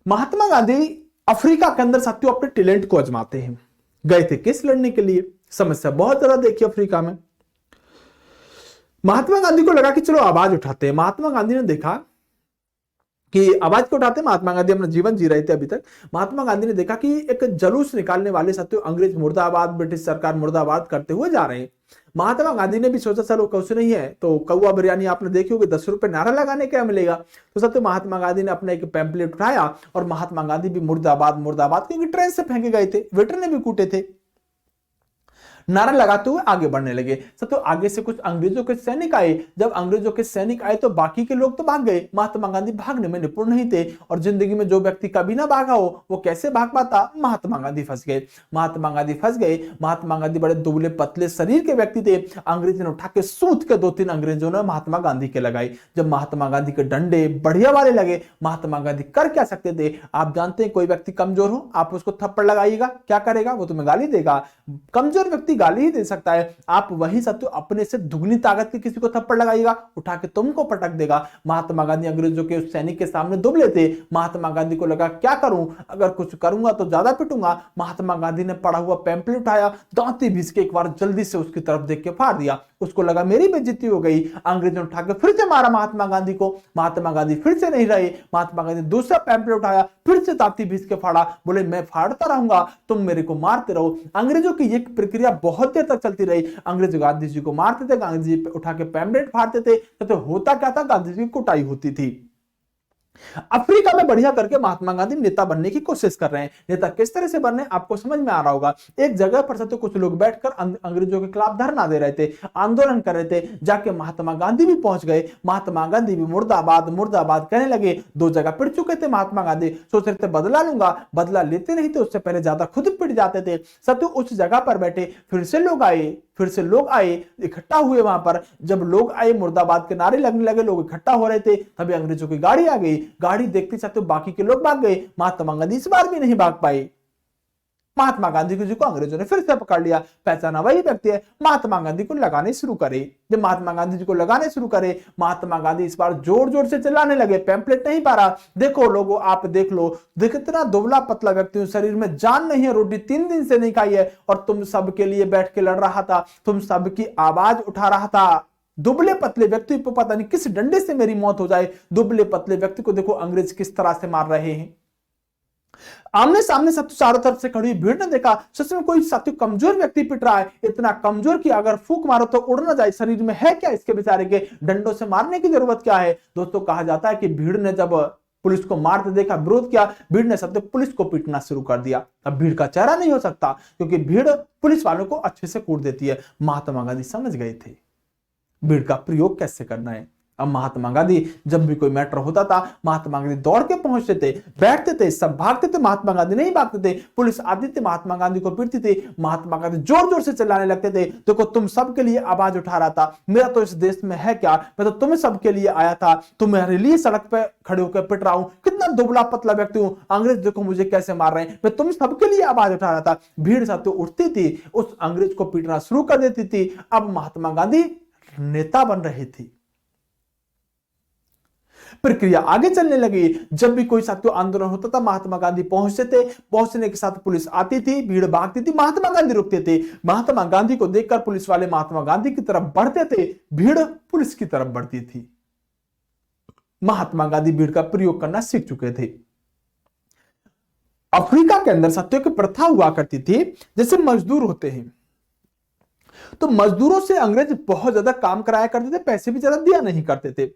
महात्मा गांधी अफ्रीका के अंदर साथियों अपने टैलेंट को आजमाते हैं। गए थे केस लड़ने के लिए, समस्या बहुत ज्यादा देखी अफ्रीका में। महात्मा गांधी को लगा कि चलो आवाज उठाते हैं। महात्मा गांधी ने देखा कि आवाज को उठाते, महात्मा गांधी अपना जीवन जी रहे थे अभी तक। महात्मा गांधी ने देखा कि एक जुलूस निकालने वाले साथियों अंग्रेज मुर्दाबाद, ब्रिटिश सरकार मुर्दाबाद करते हुए जा रहे हैं। महात्मा गांधी ने भी सोचा चलो कुछ नहीं है तो कौवा बिरयानी आपने देखी होगी, 10 रुपए नारा लगाने क्या मिलेगा। तो साथियों महात्मा गांधी ने अपना एक पैम्पलेट उठाया और महात्मा गांधी भी मुर्दाबाद मुर्दाबाद, क्योंकि ट्रेन से फेंके गए थे, वेटर ने भी कूटे थे, नारा लगाते हुए आगे बढ़ने लगे। तो आगे से कुछ अंग्रेजों के सैनिक आए। जब अंग्रेजों के सैनिक आए तो बाकी के लोग तो भाग गए, महात्मा गांधी भागने में निपुण नहीं थे। और जिंदगी में जो व्यक्ति कभी ना भागा हो वो कैसे भाग पाता, महात्मा गांधी फंस गए। महात्मा गांधी फंस गए। महात्मा गांधी बड़े दुबले पतले शरीर के व्यक्ति थे। अंग्रेज ने उठा के सूत के 2-3 अंग्रेजों ने महात्मा गांधी के लगाए। जब महात्मा गांधी के डंडे बढ़िया वाले लगे, महात्मा गांधी कर क्या सकते थे। आप जानते हैं कोई व्यक्ति कमजोर हो, आप उसको थप्पड़ लगाइएगा, क्या करेगा, वो तुम्हें गाली देगा। कमजोर व्यक्ति गाली ही दे सकता है, आप वही सत्य अपने से दुगनी ताकत के किसी को थप्पड़ लगाइएगा, उठा के तुमको पटक देगा। महात्मा गांधी अंग्रेजों के उस सैनिक के सामने दुबले थे। महात्मा गांधी को लगा क्या करूं, अगर कुछ करूंगा तो ज्यादा पिटूंगा। महात्मा गांधी ने पड़ा हुआ पैम्पलेट उठाया, दांती भीस के एक बार जल्दी से उसकी तरफ देख के फाड़ दिया। उसको लगा मेरी बेइज्जती हो गई। अंग्रेजों ने उठा के फिर से मारा महात्मा गांधी को। महात्मा गांधी फिर से नहीं रहे। महात्मा गांधी दूसरा पैम्पलेट उठाया, फिर से दांती भीस के फाड़ा। बोले मैं फाड़ता रहूंगा, तुम मेरे को मारते रहो। अंग्रेजों की ये प्रक्रिया बहुत देर तक चलती रही। अंग्रेज गांधी जी को मारते थे, गांधी जी पे उठा के पैम्पलेट फाड़ते थे, तो होता क्या था, गांधी जी की कुटाई होती थी। अफ्रीका में बढ़िया करके महात्मा गांधी नेता बनने की कोशिश कर रहे हैं। नेता किस तरह से बनने आपको समझ में आ रहा होगा। एक जगह पर तो कुछ लोग बैठकर अंग्रेजों के खिलाफ धरना दे रहे थे, आंदोलन कर रहे थे। जाके महात्मा गांधी भी पहुंच गए। महात्मा गांधी भी मुर्दाबाद मुर्दाबाद कहने लगे। 2 जगह पिट चुके थे महात्मा गांधी, सोच रहे थे बदला लूंगा, बदला लेते नहीं थे, उससे पहले ज्यादा खुद पिट जाते थे। सत्य उस जगह पर बैठे, फिर से लोग आए, इकट्ठा हुए वहां पर। जब लोग आए, मुर्दाबाद के नारे लगने लगे, लोग इकट्ठा हो रहे थे, तभी अंग्रेजों की गाड़ी आ गई। गाड़ी देखते साथ बाकी के लोग भाग गए। महात्मा गांधी इस बार भी नहीं भाग पाए। महात्मा गांधी जी को अंग्रेजों ने फिर से पकड़ लिया। पहचाना वही व्यक्ति है, महात्मा गांधी को लगाने शुरू करे। जब महात्मा गांधी जी को लगाने शुरू करे, महात्मा गांधी इस बार जोर जोर से चिल्लाने लगे, पैम्पलेट नहीं पा रहा। देखो लोगों, आप देख लो, देख इतना दुबला पतला व्यक्ति हूं, शरीर में जान नहीं है, रोटी 3 दिन से नहीं खाई है, और तुम सबके लिए बैठ के लड़ रहा था, तुम सबकी आवाज उठा रहा था। दुबले पतले व्यक्ति को पता नहीं किस डंडे से मेरी मौत हो जाए। दुबले पतले व्यक्ति को देखो अंग्रेज किस तरह से मार रहे हैं। आमने सामने साथियों चारों तरफ से खड़ी भीड़ ने देखा, सच में कोई साथियों कमजोर व्यक्ति पिट रहा है, इतना कमजोर कि अगर फूंक मारो तो उड़ ना जाए, शरीर में है क्या इसके बेचारे के, डंडों से मारने की जरूरत क्या है। दोस्तों कहा जाता है कि भीड़ ने जब पुलिस को मारते देखा, विरोध किया, भीड़ ने साथियों पुलिस को पीटना शुरू कर दिया। अब भीड़ का चेहरा नहीं हो सकता, क्योंकि भीड़ पुलिस वालों को अच्छे से कूट देती है। महात्मा गांधी समझ गए थे भीड़ का प्रयोग कैसे करना है। अब महात्मा गांधी जब भी कोई मैटर होता था, महात्मा गांधी दौड़ के पहुंचते थे, बैठते थे, सब भागते थे, महात्मा गांधी नहीं भागते थे। पुलिस आती थी, महात्मा गांधी को पीटती थी, महात्मा गांधी जोर जोर से चिल्लाने लगते थे, देखो तुम सबके लिए आवाज उठा रहा था, मेरा तो इस देश में है क्या, मैं तो तुम्हें सबके लिए आया था, तुम्हारे लिए सड़क पे खड़े होकर पिट रहा हूं, कितना दुबला पतला व्यक्ति हूं, अंग्रेज देखो मुझे कैसे मार रहे हैं, मैं तुम सबके लिए आवाज उठा रहा था। भीड़ साथ उठती थी, उस अंग्रेज को पीटना शुरू कर देती थी। अब महात्मा गांधी नेता बन रहे थे। प्रक्रिया आगे चलने लगी। जब भी कोई साथियों आंदोलन होता था, महात्मा गांधी पहुंचते थे, पहुंचने के साथ पुलिस आती थी, भीड़ भागती थी, महात्मा गांधी रुकते थे। महात्मा गांधी को देखकर पुलिस वाले महात्मा गांधी की तरफ बढ़ते थे, भीड़ पुलिस की तरफ बढ़ती थी। महात्मा गांधी भीड़ का प्रयोग करना सीख चुके थे। अफ्रीका के अंदर साथियों की प्रथा हुआ करती थी, जैसे मजदूर होते हैं तो मजदूरों से अंग्रेज बहुत ज्यादा काम कराया करते थे, पैसे भी ज्यादा दिया नहीं करते थे।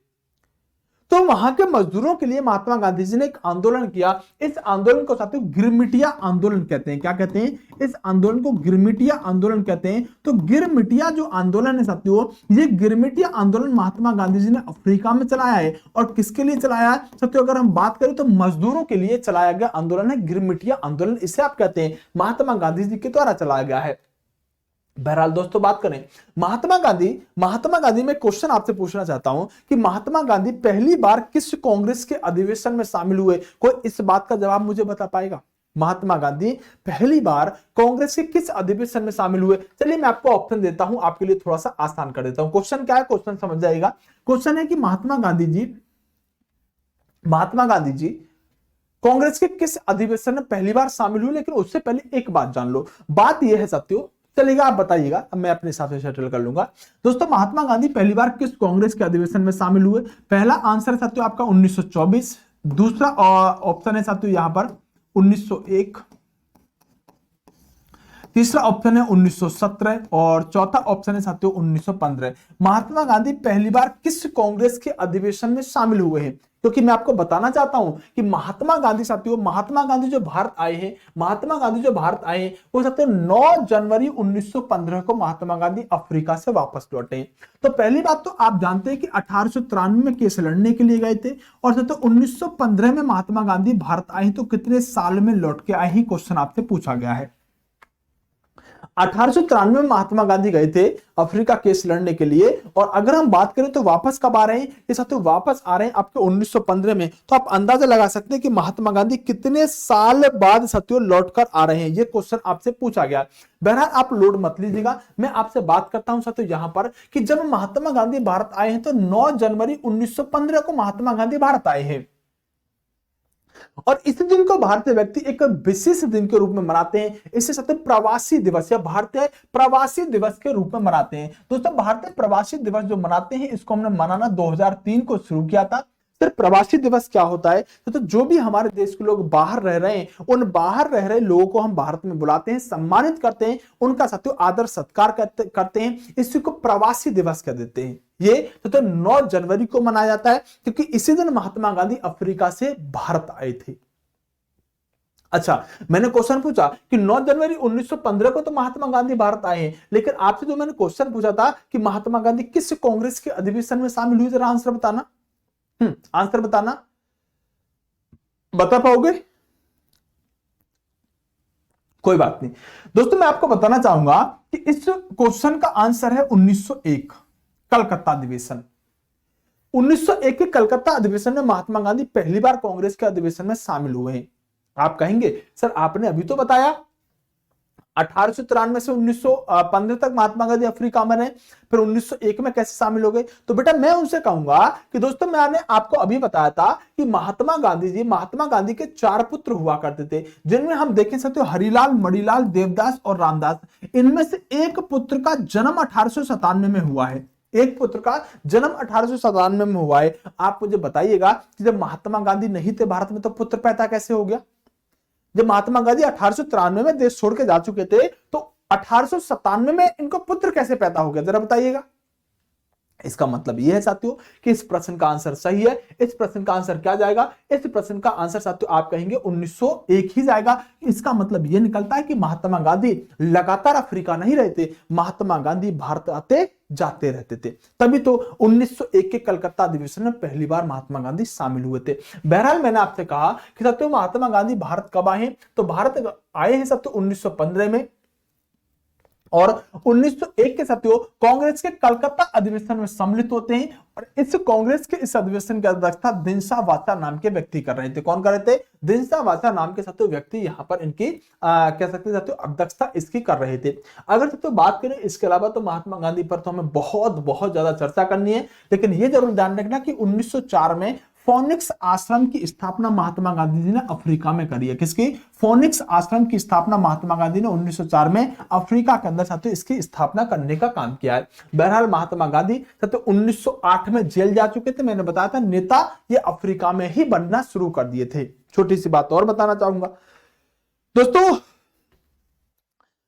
तो वहां के मजदूरों के लिए महात्मा गांधी जी ने एक आंदोलन किया। इस आंदोलन को साथियों गिरमिटिया आंदोलन कहते हैं। क्या कहते हैं? इस आंदोलन को गिरमिटिया आंदोलन कहते हैं। तो गिरमिटिया जो आंदोलन है साथियों, ये गिरमिटिया आंदोलन महात्मा गांधी जी ने अफ्रीका में चलाया है। और किसके लिए चलाया है साथियों? अगर हम बात करें तो मजदूरों के लिए चलाया गया आंदोलन है गिरमिटिया आंदोलन। इसे आप कहते हैं महात्मा गांधी जी के द्वारा चलाया गया है। बहरहाल दोस्तों, बात करें महात्मा गांधी में क्वेश्चन आपसे पूछना चाहता हूं कि महात्मा गांधी पहली बार किस कांग्रेस के अधिवेशन में शामिल हुए? कोई इस बात का जवाब मुझे बता पाएगा? महात्मा गांधी पहली बार कांग्रेस के किस अधिवेशन में शामिल हुए? चलिए मैं आपको ऑप्शन देता हूं, आपके लिए थोड़ा सा आसान कर देता हूं। क्वेश्चन क्या है, क्वेश्चन समझ जाएगा। क्वेश्चन है कि महात्मा गांधी जी कांग्रेस के किस अधिवेशन में पहली बार शामिल हुए? लेकिन उससे पहले एक बात जान लो। बात यह है साथियों, चलेगा आप बताइएगा, अब मैं अपने हिसाब से शटल कर लूंगा। दोस्तों, महात्मा गांधी पहली बार किस कांग्रेस के अधिवेशन में शामिल हुए? पहला आंसर है साथियों आपका 1924, दूसरा ऑप्शन है साथियों यहां पर 1901, तीसरा ऑप्शन है 1917 और चौथा ऑप्शन है साथियों 1915। महात्मा गांधी पहली बार किस कांग्रेस के अधिवेशन में शामिल हुए हैं? क्योंकि मैं आपको बताना चाहता हूं कि महात्मा गांधी जो भारत आए हैं वो साथियों 9 जनवरी 1915 को महात्मा गांधी अफ्रीका से वापस लौटे हैं। तो पहली बात तो आप जानते हैं कि 1893 में केस लड़ने के लिए गए थे और साथियों 1915 में महात्मा गांधी भारत आए, तो कितने साल में लौट के आए ही क्वेश्चन आपसे पूछा गया है। 1893 में महात्मा गांधी गए थे अफ्रीका केस लड़ने के लिए, और अगर हम बात करें तो वापस कब आ रहे हैं? ये साथियों वापस आ रहे हैं आपके 1915 में। तो आप अंदाजा लगा सकते हैं कि महात्मा गांधी कितने साल बाद साथियों लौटकर आ रहे हैं। ये क्वेश्चन आपसे पूछा गया। बहरहाल आप लोड मत लीजिएगा, मैं आपसे बात करता हूं साथियों यहां पर कि जब महात्मा गांधी भारत आए हैं तो 9 जनवरी 1915 को महात्मा गांधी भारत आए हैं, और इस दिन को भारतीय व्यक्ति एक विशेष दिन के रूप में मनाते हैं। इसे साथियों प्रवासी दिवस या भारतीय प्रवासी दिवस के रूप में मनाते हैं। दोस्तों, भारतीय प्रवासी दिवस जो मनाते हैं इसको हमने मनाना 2003 को शुरू किया था। सर, प्रवासी दिवस क्या होता है? तो जो भी हमारे देश के लोग बाहर रह रहे हैं, उन बाहर रह रहे लोगों को हम भारत में बुलाते हैं, सम्मानित करते हैं, उनका साथियों आदर सत्कार करते हैं। इसी को प्रवासी दिवस कह देते हैं। ये तो 9 जनवरी को मनाया जाता है क्योंकि इसी दिन महात्मा गांधी अफ्रीका से भारत आए थे। अच्छा, मैंने क्वेश्चन पूछा कि 9 जनवरी 1915 को तो महात्मा गांधी भारत आए हैं, लेकिन आपसे जो मैंने क्वेश्चन पूछा था कि महात्मा गांधी किस कांग्रेस के अधिवेशन में शामिल हुए, जरा आंसर बताना। आंसर बताना, बता पाओगे? कोई बात नहीं दोस्तों, मैं आपको बताना चाहूंगा कि इस क्वेश्चन का आंसर है 1901 कलकत्ता अधिवेशन। 1901 के कलकत्ता अधिवेशन में महात्मा गांधी पहली बार कांग्रेस के अधिवेशन में शामिल हुए हैं। आप कहेंगे सर आपने अभी तो बताया 1893 से 1915 तक महात्मा गांधी अफ्रीका में रहे, फिर 1901 में कैसे शामिल हो गए? तो बेटा मैं उनसे कहूंगा कि दोस्तों मैंने आपको अभी बताया था कि महात्मा गांधी के 4 पुत्र हुआ करते थे, जिनमें हम देखें सकते हो हरिलाल, मणिलाल, देवदास और रामदास। इनमें से एक पुत्र का जन्म 1897 में हुआ है। एक पुत्र का जन्म 1897 में हुआ है। आप मुझे बताइएगा कि जब महात्मा गांधी नहीं थे भारत में तो पुत्र पैदा कैसे हो गया? जब महात्मा गांधी 1893 में देश छोड़ के जा चुके थे तो 1897 में इनको पुत्र कैसे पैदा हो गया, जरा बताइएगा। इसका मतलब यह है साथियों कि इस प्रश्न का आंसर सही है। इस प्रश्न का आंसर क्या जाएगा? इस प्रश्न का आंसर साथियों आप कहेंगे 1901 ही जाएगा। इसका मतलब यह निकलता है कि महात्मा गांधी लगातार अफ्रीका नहीं रहते, महात्मा गांधी भारत आते जाते रहते थे, तभी तो 1901 के कलकत्ता अधिवेशन में पहली बार महात्मा गांधी शामिल हुए थे। बहरहाल मैंने आपसे कहा कि साथियों महात्मा गांधी भारत कब आए हैं? तो भारत आए हैं साथियों 1915 में, और 1901 के साथियों कांग्रेस के कलकत्ता अधिवेशन में सम्मिलित होते हैं। और इस कांग्रेस के इस अधिवेशन की अध्यक्षता दिनसा वाचा नाम के व्यक्ति कर रहे थे। कौन कर रहे थे? दिनसा वाचा नाम के साथियों व्यक्ति यहां पर इनकी कह सकते हैं अध्यक्षता इसकी कर रहे थे। अगर साथियों बात करें इसके अलावा तो महात्मा गांधी पर तो हमें बहुत ज्यादा चर्चा करनी है, लेकिन यह जरूर ध्यान रखना कि 1904 में फोनिक्स आश्रम की स्थापना महात्मा गांधी जी ने अफ्रीका में करी है। किसकी? फोनिक्स आश्रम की स्थापना महात्मा गांधी ने 1904 में अफ्रीका के अंदर साथियों इसकी स्थापना करने का काम किया है। बहरहाल महात्मा गांधी साथियों 1908 में जेल जा चुके थे। मैंने बताया था नेता ये अफ्रीका में ही बनना शुरू कर दिए थे। छोटी सी बात और बताना चाहूंगा दोस्तों,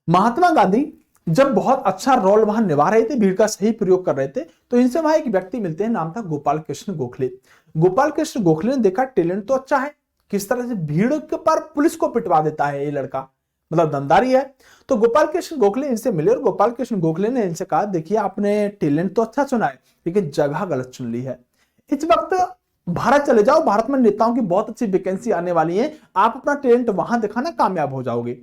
महात्मा गांधी जब बहुत अच्छा रोल वहां निभा रहे थे, भीड़ का सही प्रयोग कर रहे थे, तो इनसे वहां एक व्यक्ति मिलते हैं, नाम था गोपाल कृष्ण गोखले। गोपाल कृष्ण गोखले ने देखा टैलेंट तो अच्छा है, किस तरह से भीड़ के पर पुलिस को पिटवा देता है ये लड़का, मतलब दमदारी है। तो गोपाल कृष्ण गोखले इनसे मिले और गोपाल कृष्ण गोखले ने इनसे कहा, देखिए आपने टैलेंट तो अच्छा चुना है लेकिन जगह गलत चुन ली है। इस वक्त भारत चले जाओ, भारत में नेताओं की बहुत अच्छी वैकेंसी आने वाली है, आप अपना टैलेंट वहां दिखाना, कामयाब हो जाओगे।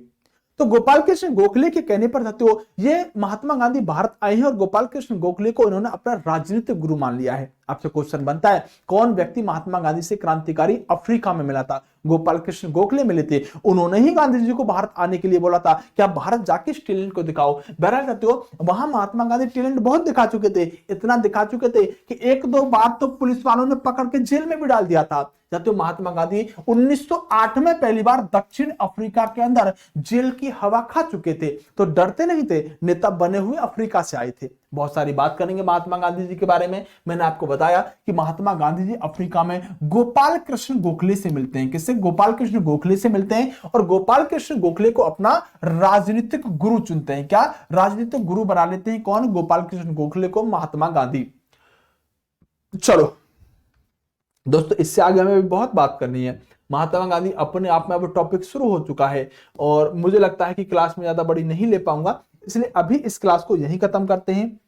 तो गोपाल कृष्ण गोखले के कहने पर साथियों ये महात्मा गांधी भारत आए हैं और गोपाल कृष्ण गोखले को इन्होंने अपना राजनीतिक गुरु मान लिया है। आपसे क्वेश्चन बनता है, कौन व्यक्ति महात्मा गांधी से क्रांतिकारी अफ्रीका में मिला था? गोपाल कृष्ण गोखले मिले थे, उन्होंने ही गांधी जी को भारत आने के लिए बोला था कि आप भारत जाके इस टैलेंट को दिखाओ। बहरहाल साथियों वहां महात्मा गांधी टैलेंट बहुत दिखा चुके थे, इतना दिखा चुके थे कि एक दो बार तो पुलिस वालों ने पकड़ के जेल में भी डाल दिया था। साथियों महात्मा गांधी 1908 में पहली बार दक्षिण अफ्रीका के अंदर जेल की हवा खा चुके थे, तो डरते नहीं थे, नेता बने हुए अफ्रीका से आए थे। बहुत सारी बात करेंगे महात्मा गांधी जी के बारे में। मैंने आपको बताया कि महात्मा गांधी जी अफ्रीका में गोपाल कृष्ण गोखले से मिलते हैं। किससे? गोपाल कृष्ण गोखले से मिलते हैं और गोपाल कृष्ण गोखले को अपना राजनीतिक गुरु चुनते हैं। क्या? राजनीतिक गुरु बना लेते हैं। कौन? गोपाल कृष्ण गोखले को महात्मा गांधी। चलो दोस्तों इससे आगे हमें भी बहुत बात करनी है। महात्मा गांधी अपने आप में अब टॉपिक शुरू हो चुका है और मुझे लगता है कि क्लास में ज्यादा बड़ी नहीं ले पाऊंगा, इसलिए अभी इस क्लास को यहीं खत्म करते हैं।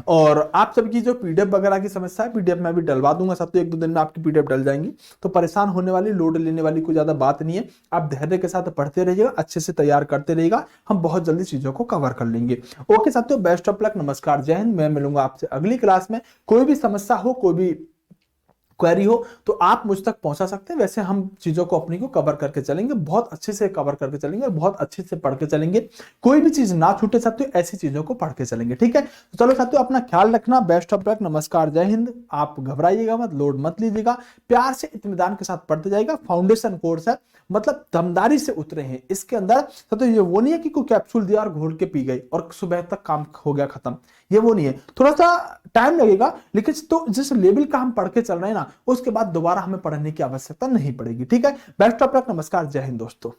और आप सबकी जो पीडीएफ वगैरह की समस्या है, पीडीएफ में भी डलवा दूंगा, सब तो एक दो दिन में आपकी पीडीएफ डल जाएंगी, तो परेशान होने वाली, लोड लेने वाली कोई ज्यादा बात नहीं है। आप धैर्य के साथ पढ़ते रहिएगा, अच्छे से तैयार करते रहिएगा, हम बहुत जल्दी चीजों को कवर कर लेंगे। ओके साथियों, बेस्ट ऑफ लक, नमस्कार, जय हिंद। मैं मिलूंगा आपसे अगली क्लास में। कोई भी समस्या हो, कोई भी क्वेरी हो तो आप मुझ तक पहुंचा सकते हैं। वैसे हम चीजों को अपनी को कवर करके चलेंगे, बहुत अच्छे से कवर करके चलेंगे और बहुत अच्छे से पढ़ के चलेंगे। कोई भी चीज ना छूटे साथियों, ऐसी चीजों को पढ़ के चलेंगे। ठीक है, तो चलो साथियों अपना ख्याल रखना, बेस्ट ऑफ लक, नमस्कार, जय हिंद। आप घबराइएगा मत, लोड मत लीजिएगा, प्यार से इत्मीनान के साथ पढ़ते जाएगा। फाउंडेशन कोर्स है, मतलब दमदारी से उतरे हैं इसके अंदर। तो ये वो नहीं है कि कोई कैप्सूल दिया और घोल के पी गई और सुबह तक काम हो गया खत्म, ये वो नहीं है। थोड़ा सा टाइम लगेगा, लेकिन तो जिस लेवल का हम पढ़ के चल रहे हैं ना, उसके बाद दोबारा हमें पढ़ने की आवश्यकता नहीं पड़ेगी। ठीक है, बेस्ट ऑफ लक, नमस्कार, जय हिंद दोस्तों।